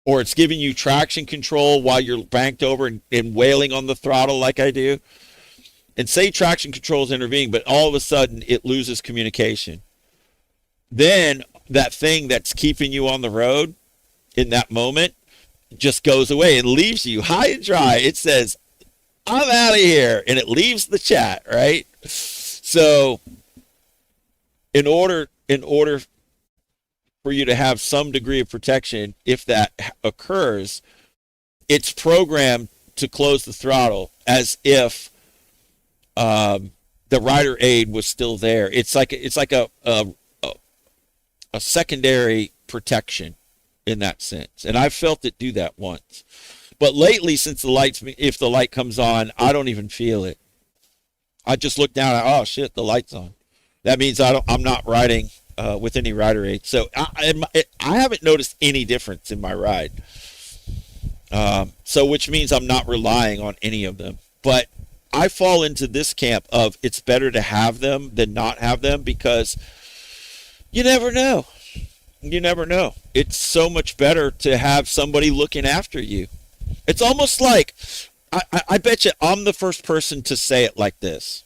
or it's giving you traction control while you're banked over and wailing on the throttle like I do, and say traction control is intervening, but all of a sudden it loses communication, then that thing that's keeping you on the road in that moment just goes away and leaves you high and dry. It says, I'm out of here, and it leaves the chat, right? So in order for you to have some degree of protection, if that occurs, it's programmed to close the throttle as if the rider aid was still there. It's like a secondary protection in that sense, and I've felt it do that once. But lately, since if the light comes on, I don't even feel it. I just look down and, oh shit, the light's on. That means I'm not riding with any rider aid. So I haven't noticed any difference in my ride. So which means I'm not relying on any of them. But I fall into this camp of it's better to have them than not have them, because you never know. You never know. It's so much better to have somebody looking after you. It's almost like, I bet you I'm the first person to say it like this,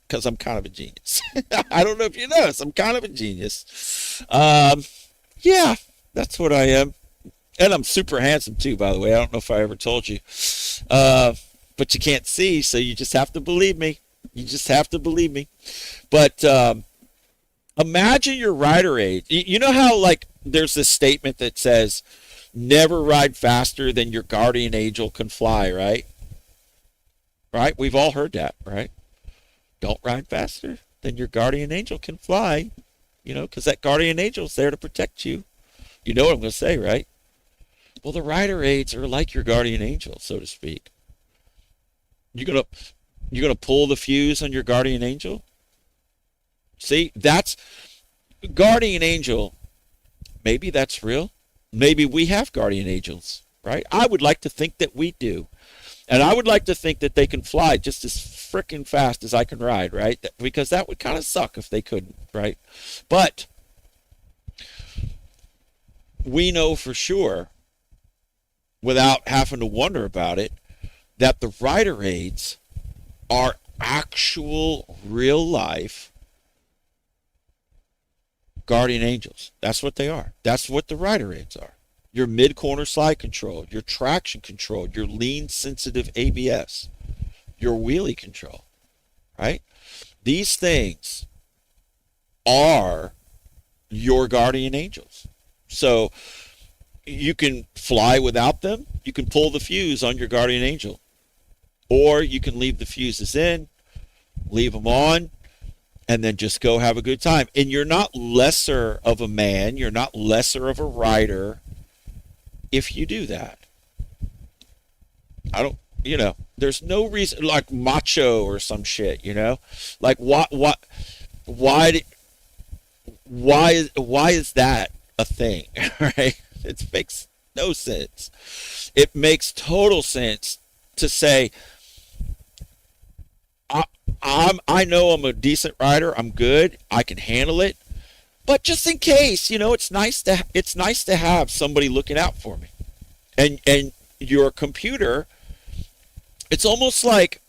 because I'm kind of a genius. I don't know if you notice, I'm kind of a genius. Yeah, that's what I am. And I'm super handsome too, by the way. I don't know if I ever told you. But you can't see, so you just have to believe me. You just have to believe me. But imagine your rider aid. You know how, like, there's this statement that says, never ride faster than your guardian angel can fly, right? Right? We've all heard that, right? Don't ride faster than your guardian angel can fly, because that guardian angel's there to protect you. You know what I'm going to say, right? Well, the rider aids are like your guardian angel, so to speak. You're gonna pull the fuse on your guardian angel? See, that's guardian angel. Maybe that's real. Maybe we have guardian angels, right? I would like to think that we do. And I would like to think that they can fly just as freaking fast as I can ride, right? Because that would kind of suck if they couldn't, right? But we know for sure, without having to wonder about it, that the rider aids are actual real life guardian angels. That's what they are. That's what the rider aids are. Your mid-corner slide control, your traction control, your lean sensitive ABS, your wheelie control, right? These things are your guardian angels. So you can fly without them. You can pull the fuse on your guardian angel. Or you can leave the fuses in, leave them on, and then just go have a good time. And you're not lesser of a man. You're not lesser of a rider if you do that. There's no reason, like macho or some shit, like why is that a thing? Right? It makes no sense. It makes total sense to say, I know I'm a decent rider. I'm good. I can handle it. But just in case, it's nice to have somebody looking out for me. And your computer, it's almost like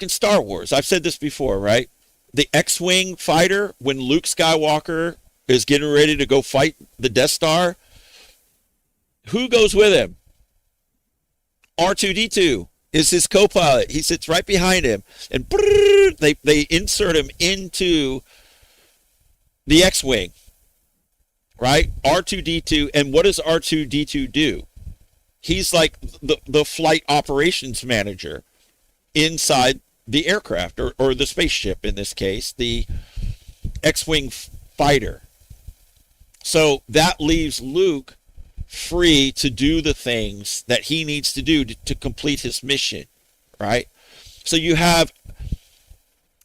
in Star Wars. I've said this before, right? The X-Wing fighter, when Luke Skywalker is getting ready to go fight the Death Star, who goes with him? R2-D2 is his co-pilot. He sits right behind him, and they insert him into the X-Wing, right? R2-D2, and what does R2-D2 do? He's like the flight operations manager inside the aircraft, or the spaceship in this case, the X-Wing fighter. So that leaves Luke free to do the things that he needs to do to complete his mission, right? So you have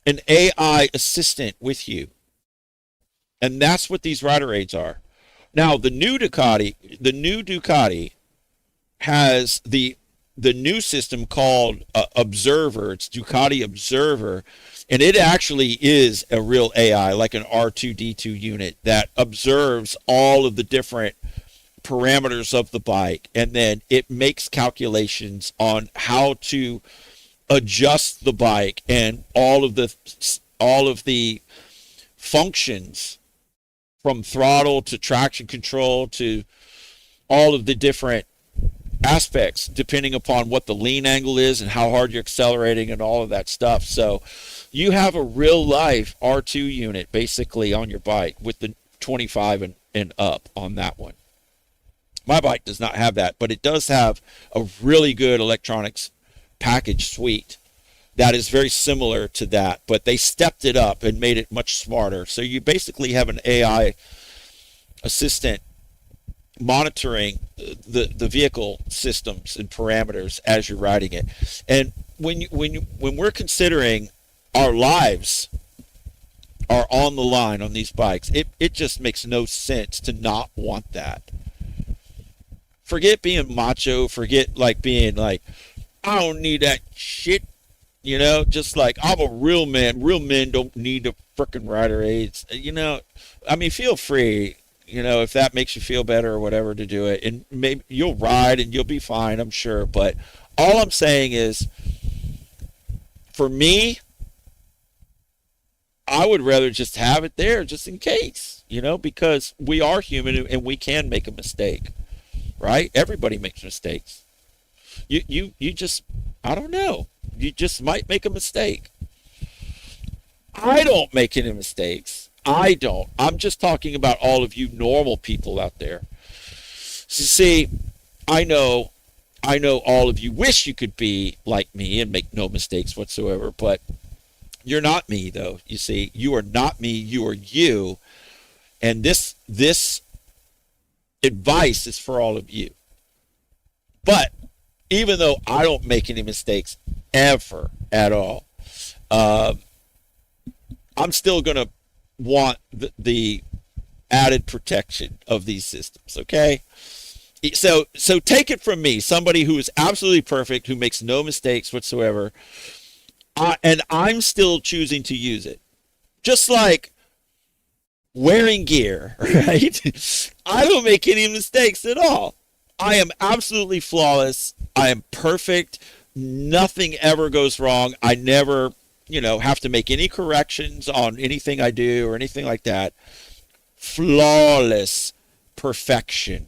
an AI assistant with you. And that's what these rider aids are. Now, the new Ducati has the new system called Observer. It's Ducati Observer. And it actually is a real AI, like an R2-D2 unit that observes all of the different parameters of the bike, and then it makes calculations on how to adjust the bike and all of the functions, from throttle to traction control to all of the different aspects depending upon what the lean angle is and how hard you're accelerating and all of that stuff. So you have a real life R2 unit basically on your bike with the 25 and up on that one. My bike does not have that, but it does have a really good electronics package suite that is very similar to that, but they stepped it up and made it much smarter. So you basically have an AI assistant monitoring the vehicle systems and parameters as you're riding it. And when we're considering our lives are on the line on these bikes, it just makes no sense to not want that. Forget being macho, forget like being like, I don't need that shit, you know, just like I'm a real man. Real men don't need the frickin' rider aids, you know. I mean, feel free, you know, if that makes you feel better or whatever to do it, and maybe you'll ride and you'll be fine, I'm sure. But all I'm saying is, for me, I would rather just have it there just in case, you know, because we are human and we can make a mistake, right? Everybody makes mistakes. You just, I don't know. You just might make a mistake. I don't make any mistakes. I don't. I'm just talking about all of you normal people out there. So see, I know all of you wish you could be like me and make no mistakes whatsoever, but you're not me, though. You see, you are not me. You are you. And this advice is for all of you. But even though I don't make any mistakes ever at all, I'm still going to want the added protection of these systems, okay? So take it from me, somebody who is absolutely perfect, who makes no mistakes whatsoever, and I'm still choosing to use it. Just like wearing gear, right? I don't make any mistakes at all. I am absolutely flawless. I am perfect. Nothing ever goes wrong. I never, have to make any corrections on anything I do or anything like that. Flawless perfection.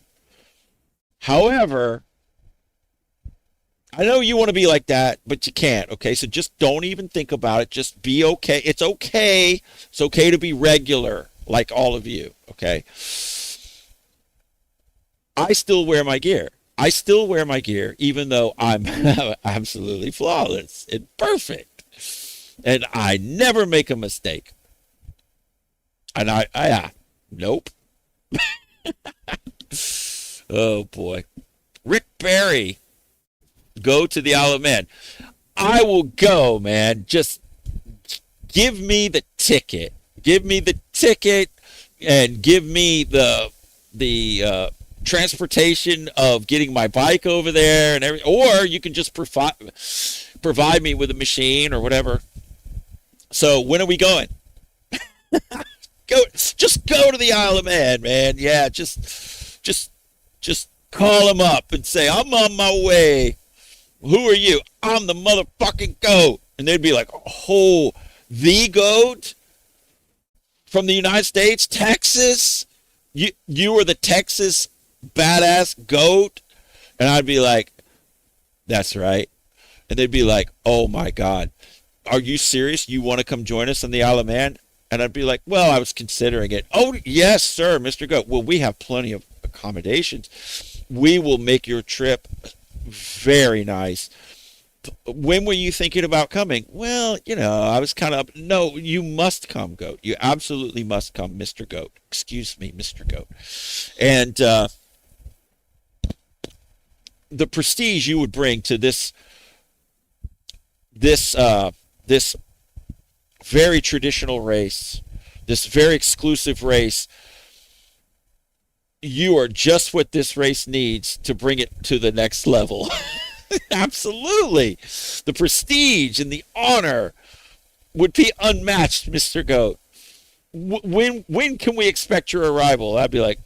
However, I know you want to be like that, but you can't, okay? So just don't even think about it. Just be okay. It's okay. It's okay to be regular, like all of you, okay? I still wear my gear. I still wear my gear, even though I'm absolutely flawless and perfect. And I never make a mistake. And nope. Oh, boy. Rick Barry, go to the Isle of Man. I will go, man. Just give me the ticket. Give me the ticket and give me the transportation of getting my bike over there and everything. Or you can just provide me with a machine or whatever. So when are we going? Just go to the Isle of Man, man. Yeah, just call him up and say, I'm on my way. Who are you? I'm the motherfucking goat. And they'd be like, oh, the goat from the United States, Texas? You are the Texas badass goat? And I'd be like, that's right. And they'd be like, oh my God, are you serious? You want to come join us on the Isle of Man? And I'd be like, well, I was considering it. Oh, yes, sir, Mr. Goat. Well, we have plenty of accommodations. We will make your trip very nice. When were you thinking about coming? Well, I was kind of, no, you must come, Goat. You absolutely must come, Mr. Goat. Excuse me, Mr. Goat. And the prestige you would bring to this very traditional race, this very exclusive race, you are just what this race needs to bring it to the next level. Absolutely. The prestige and the honor would be unmatched, Mr. Goat. When can we expect your arrival? I'd be like,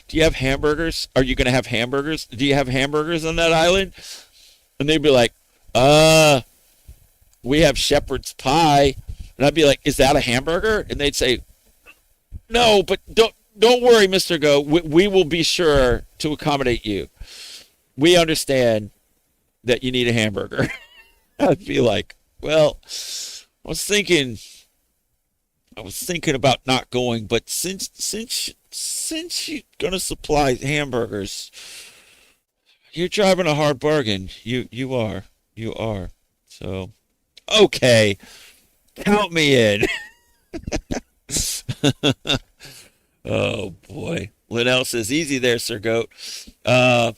do you have hamburgers? Are you going to have hamburgers? Do you have hamburgers on that island? And they'd be like, we have shepherd's pie. And I'd be like, is that a hamburger? And they'd say, no, but don't worry, Mr. Goat. We will be sure to accommodate you. we understand that you need a hamburger. I'd be like, well, I was thinking, I was thinking about not going, but since you're gonna supply hamburgers, you're driving a hard bargain. You are. So okay, count me in. Oh boy. Linnell says, easy there, Sir Goat. Uh,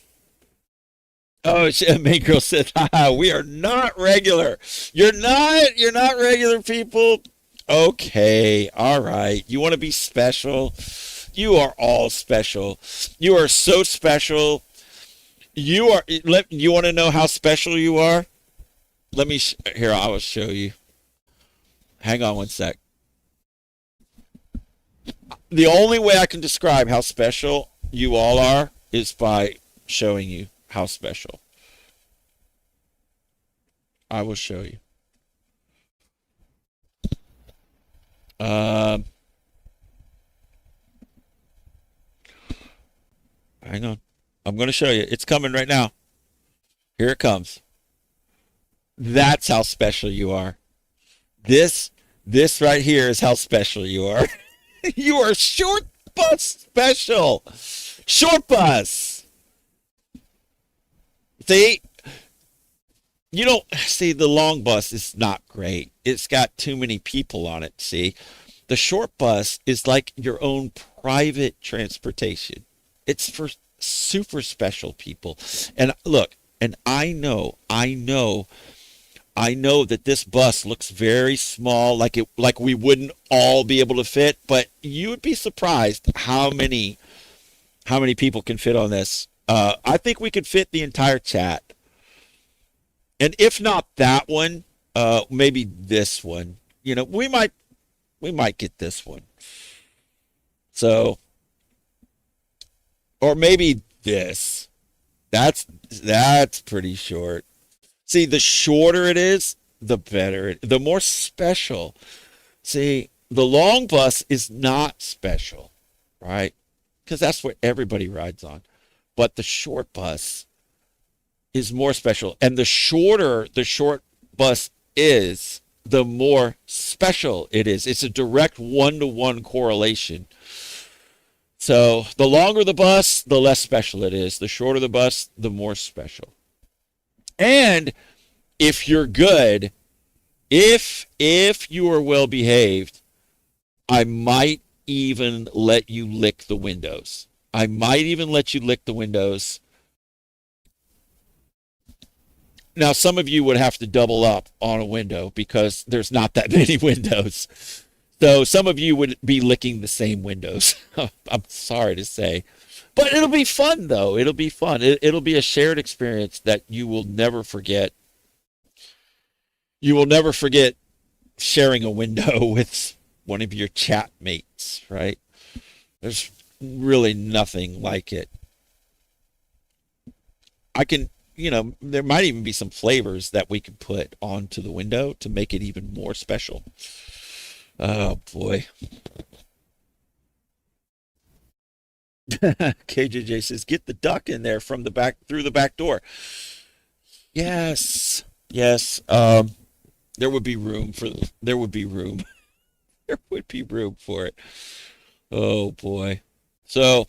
oh, main girl said, haha, we are not regular. You're not regular people. Okay, all right. You want to be special? You are all special. You are so special. You want to know how special you are? Here, I will show you. Hang on one sec. The only way I can describe how special you all are is by showing you how special. I will show you. Um, Hang on. I'm going to show you. It's coming right now. Here it comes. That's how special you are. This this right here is how special you are. You are short bus special. Short bus. See, you don't see the long bus is not great. It's got too many people on it. See, the short bus is like your own private transportation. It's for super special people. And look, and I know that this bus looks very small, like we wouldn't all be able to fit, but you would be surprised how many people can fit on this. I think we could fit the entire chat. And if not that one, maybe this one. You know, we might get this one. So, or maybe this. That's pretty short. See, the shorter it is, the better the more special. See, the long bus is not special, right? Because that's what everybody rides on. But the short bus is more special. And the shorter the short bus is, the more special it is. It's a direct one-to-one correlation. So the longer the bus, the less special it is. The shorter the bus, the more special. And if you're good, if you are well behaved, I might even let you lick the windows. I might even let you lick the windows. Now, some of you would have to double up on a window because there's not that many windows. So some of you would be licking the same windows. I'm sorry to say. But it'll be fun, though. It'll be fun. It'll be a shared experience that you will never forget. You will never forget sharing a window with one of your chat mates, right? There's really nothing like it. There might even be some flavors that we could put onto the window to make it even more special. Oh, boy. KJJ says, get the duck in there from the back, through the back door. Yes. Yes. There would be room for, there would be room. There would be room for it. Oh, boy. So,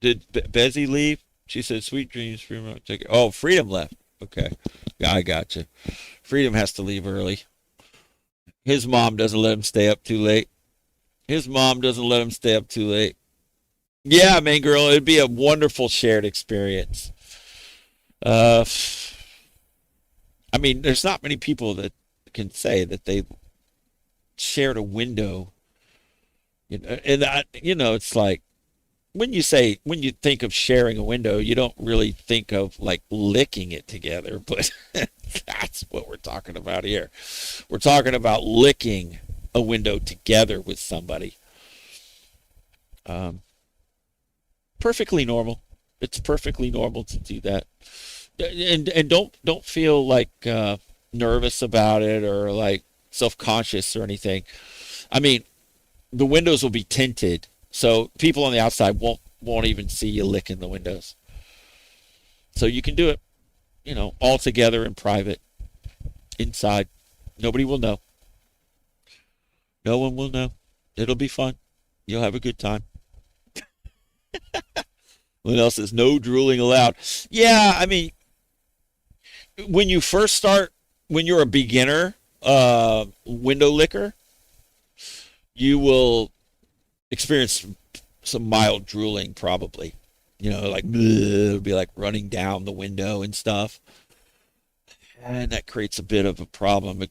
did Bezzy leave? She said, sweet dreams, Freedom. Oh, Freedom left. Okay. Yeah, I got you. Freedom has to leave early. His mom doesn't let him stay up too late. His mom doesn't let him stay up too late. Yeah, main girl, it'd be a wonderful shared experience. Uh, I mean, there's not many people that can say that they shared a window. It's like when you think of sharing a window, you don't really think of like licking it together, but that's what we're talking about here. We're talking about licking a window together with somebody. Perfectly normal. It's perfectly normal to do that, and don't feel like nervous about it or like self-conscious or anything. I mean, the windows will be tinted, so people on the outside won't even see you licking the windows. So you can do it, all together in private, inside. Nobody will know. No one will know. It'll be fun. You'll have a good time. What else is no drooling allowed? Yeah, I mean, when you first start, when you're a beginner window licker, you will experience some mild drooling probably. Like bleh, it'll be like running down the window and stuff. And that creates a bit of a problem. It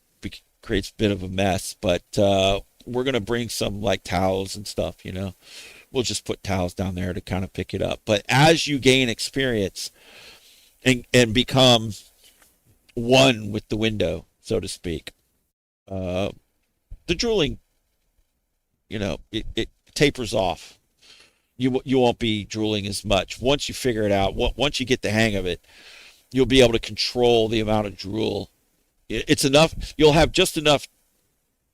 creates a bit of a mess. But we're going to bring some like towels and stuff. We'll just put towels down there to kind of pick it up. But as you gain experience and become one with the window, so to speak, the drooling, it tapers off. You won't be drooling as much. Once you figure it out, once you get the hang of it, you'll be able to control the amount of drool. It's enough. You'll have just enough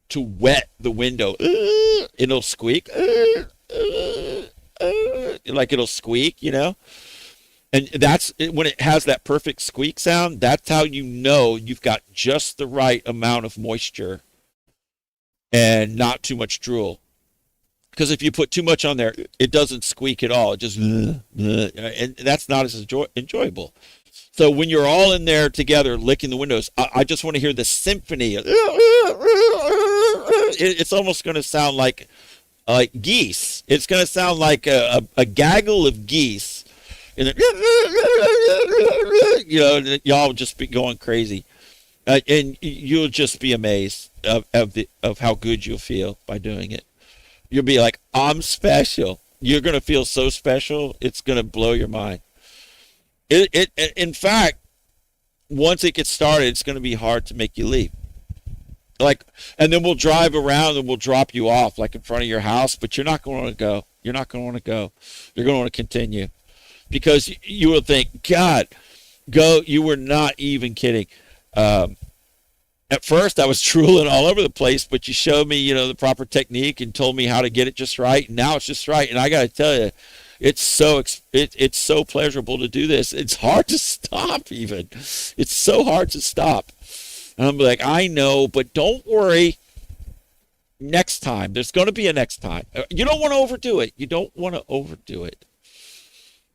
to wet the window. It'll squeak. Like it'll squeak. And that's when it has that perfect squeak sound. That's how you know you've got just the right amount of moisture and not too much drool. Because if you put too much on there, it doesn't squeak at all. It just, and that's not as enjoyable. So when you're all in there together licking the windows, I just want to hear the symphony. It's almost going to sound like geese. It's going to sound like a gaggle of geese. And then, y'all just be going crazy. And you'll just be amazed of how good you'll feel by doing it. You'll be like, I'm special. You're going to feel so special. It's going to blow your mind. In fact, once it gets started, it's going to be hard to make you leave. And then we'll drive around and we'll drop you off like in front of your house, but you're not going to go. You're not going to want to go. You're going to want to continue because you will think, God, go. You were not even kidding. At first, I was drooling all over the place, but you showed me, the proper technique and told me how to get it just right. And now it's just right. And I got to tell you, it's so pleasurable to do this. It's hard to stop even. It's so hard to stop. And I'm like, I know, but don't worry. Next time, there's going to be a next time. You don't want to overdo it. You don't want to overdo it.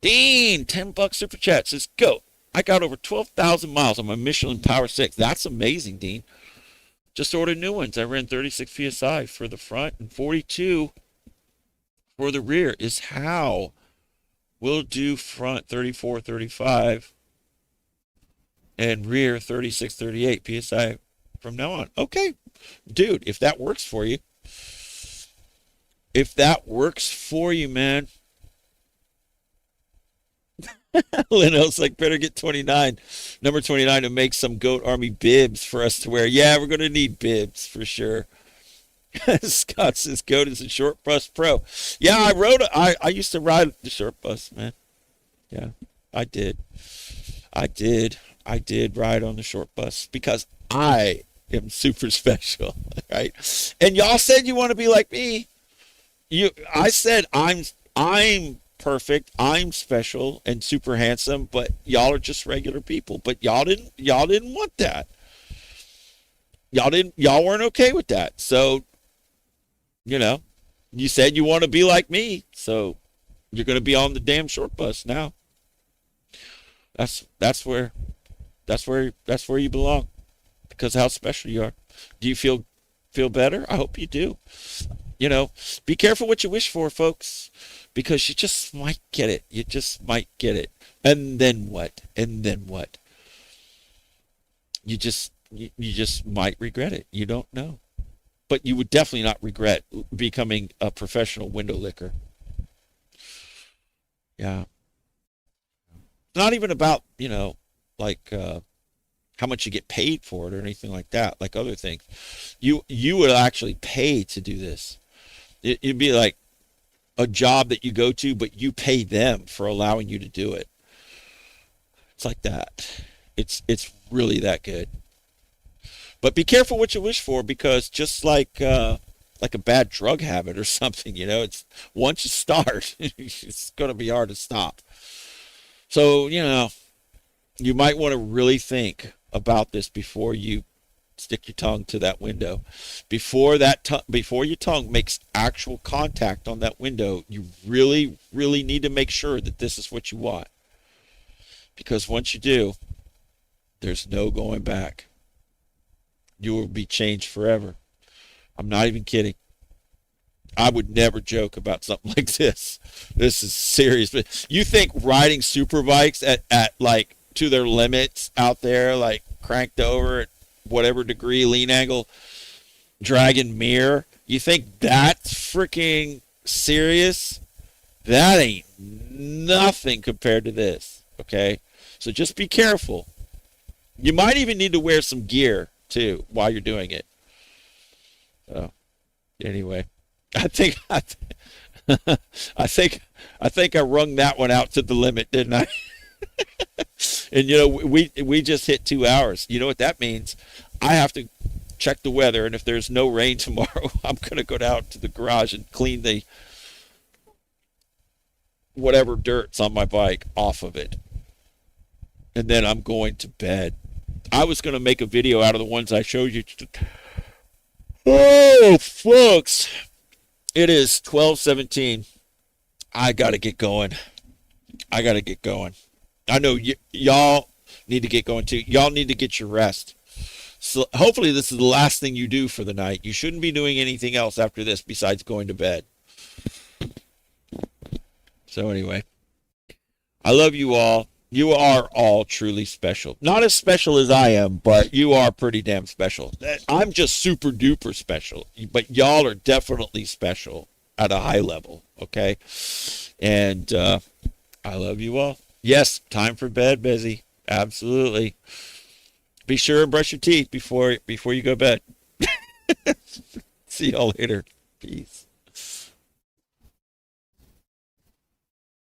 Dean, $10 super chat says, go. I got over 12,000 miles on my Michelin Power 6. That's amazing, Dean. Just ordered new ones. I ran 36 PSI for the front and 42 for the rear. Is how we'll do front 34, 35 and rear 36, 38 PSI from now on. Okay, dude, if that works for you. If that works for you, man. Lino's like, better get 29, number 29 to make some Goat Army bibs for us to wear. Yeah, we're going to need bibs for sure. Scott says, Goat is a short bus pro. Yeah, I used to ride the short bus, man. Yeah, I did ride on the short bus because I am super special, right? And y'all said you want to be like me. I said I'm perfect, I'm special and super handsome, but y'all are just regular people. But y'all didn't want that. Y'all weren't okay with that. So, you said you want to be like me, so you're going to be on the damn short bus now. That's where you belong, because how special you are. Do you feel better? I hope you do. Be careful what you wish for, folks, because you just might get it. You just might get it. And then what? You just might regret it. You don't know. But you would definitely not regret becoming a professional window licker. Yeah. Not even about, how much you get paid for it or anything like that, like other things. You would actually pay to do this. It'd be like a job that you go to, but you pay them for allowing you to do it. It's like that. It's really that good. But be careful what you wish for, because just like like a bad drug habit or something. It's once you start, it's going to be hard to stop. So, you might want to really think about this before you stick your tongue to that window. Before your tongue makes actual contact on that window, you really, really need to make sure that this is what you want. Because once you do, there's no going back. You will be changed forever. I'm not even kidding. I would never joke about something like this. This is serious. But you think riding super bikes at like to their limits out there, like cranked over at whatever degree lean angle, dragging mirror, you think that's freaking serious? That ain't nothing compared to this. Okay? So just be careful. You might even need to wear some gear too while you're doing it. So anyway, I think I wrung that one out to the limit, didn't I? And we just hit 2 hours. You know what that means? I have to check the weather, and if there's no rain tomorrow, I'm gonna go down to the garage and clean the whatever dirt's on my bike off of it. And then I'm going to bed. I was gonna make a video out of the ones I showed you. Oh, folks. It is 12:17. I gotta get going. I know y'all need to get going too. Y'all need to get your rest. So hopefully this is the last thing you do for the night. You shouldn't be doing anything else after this besides going to bed. So anyway, I love you all. You are all truly special. Not as special as I am, but you are pretty damn special. I'm just super duper special, but y'all are definitely special at a high level, okay? And I love you all. Yes, time for bed, Busy. Absolutely. Be sure and brush your teeth before you go to bed. See y'all later. Peace.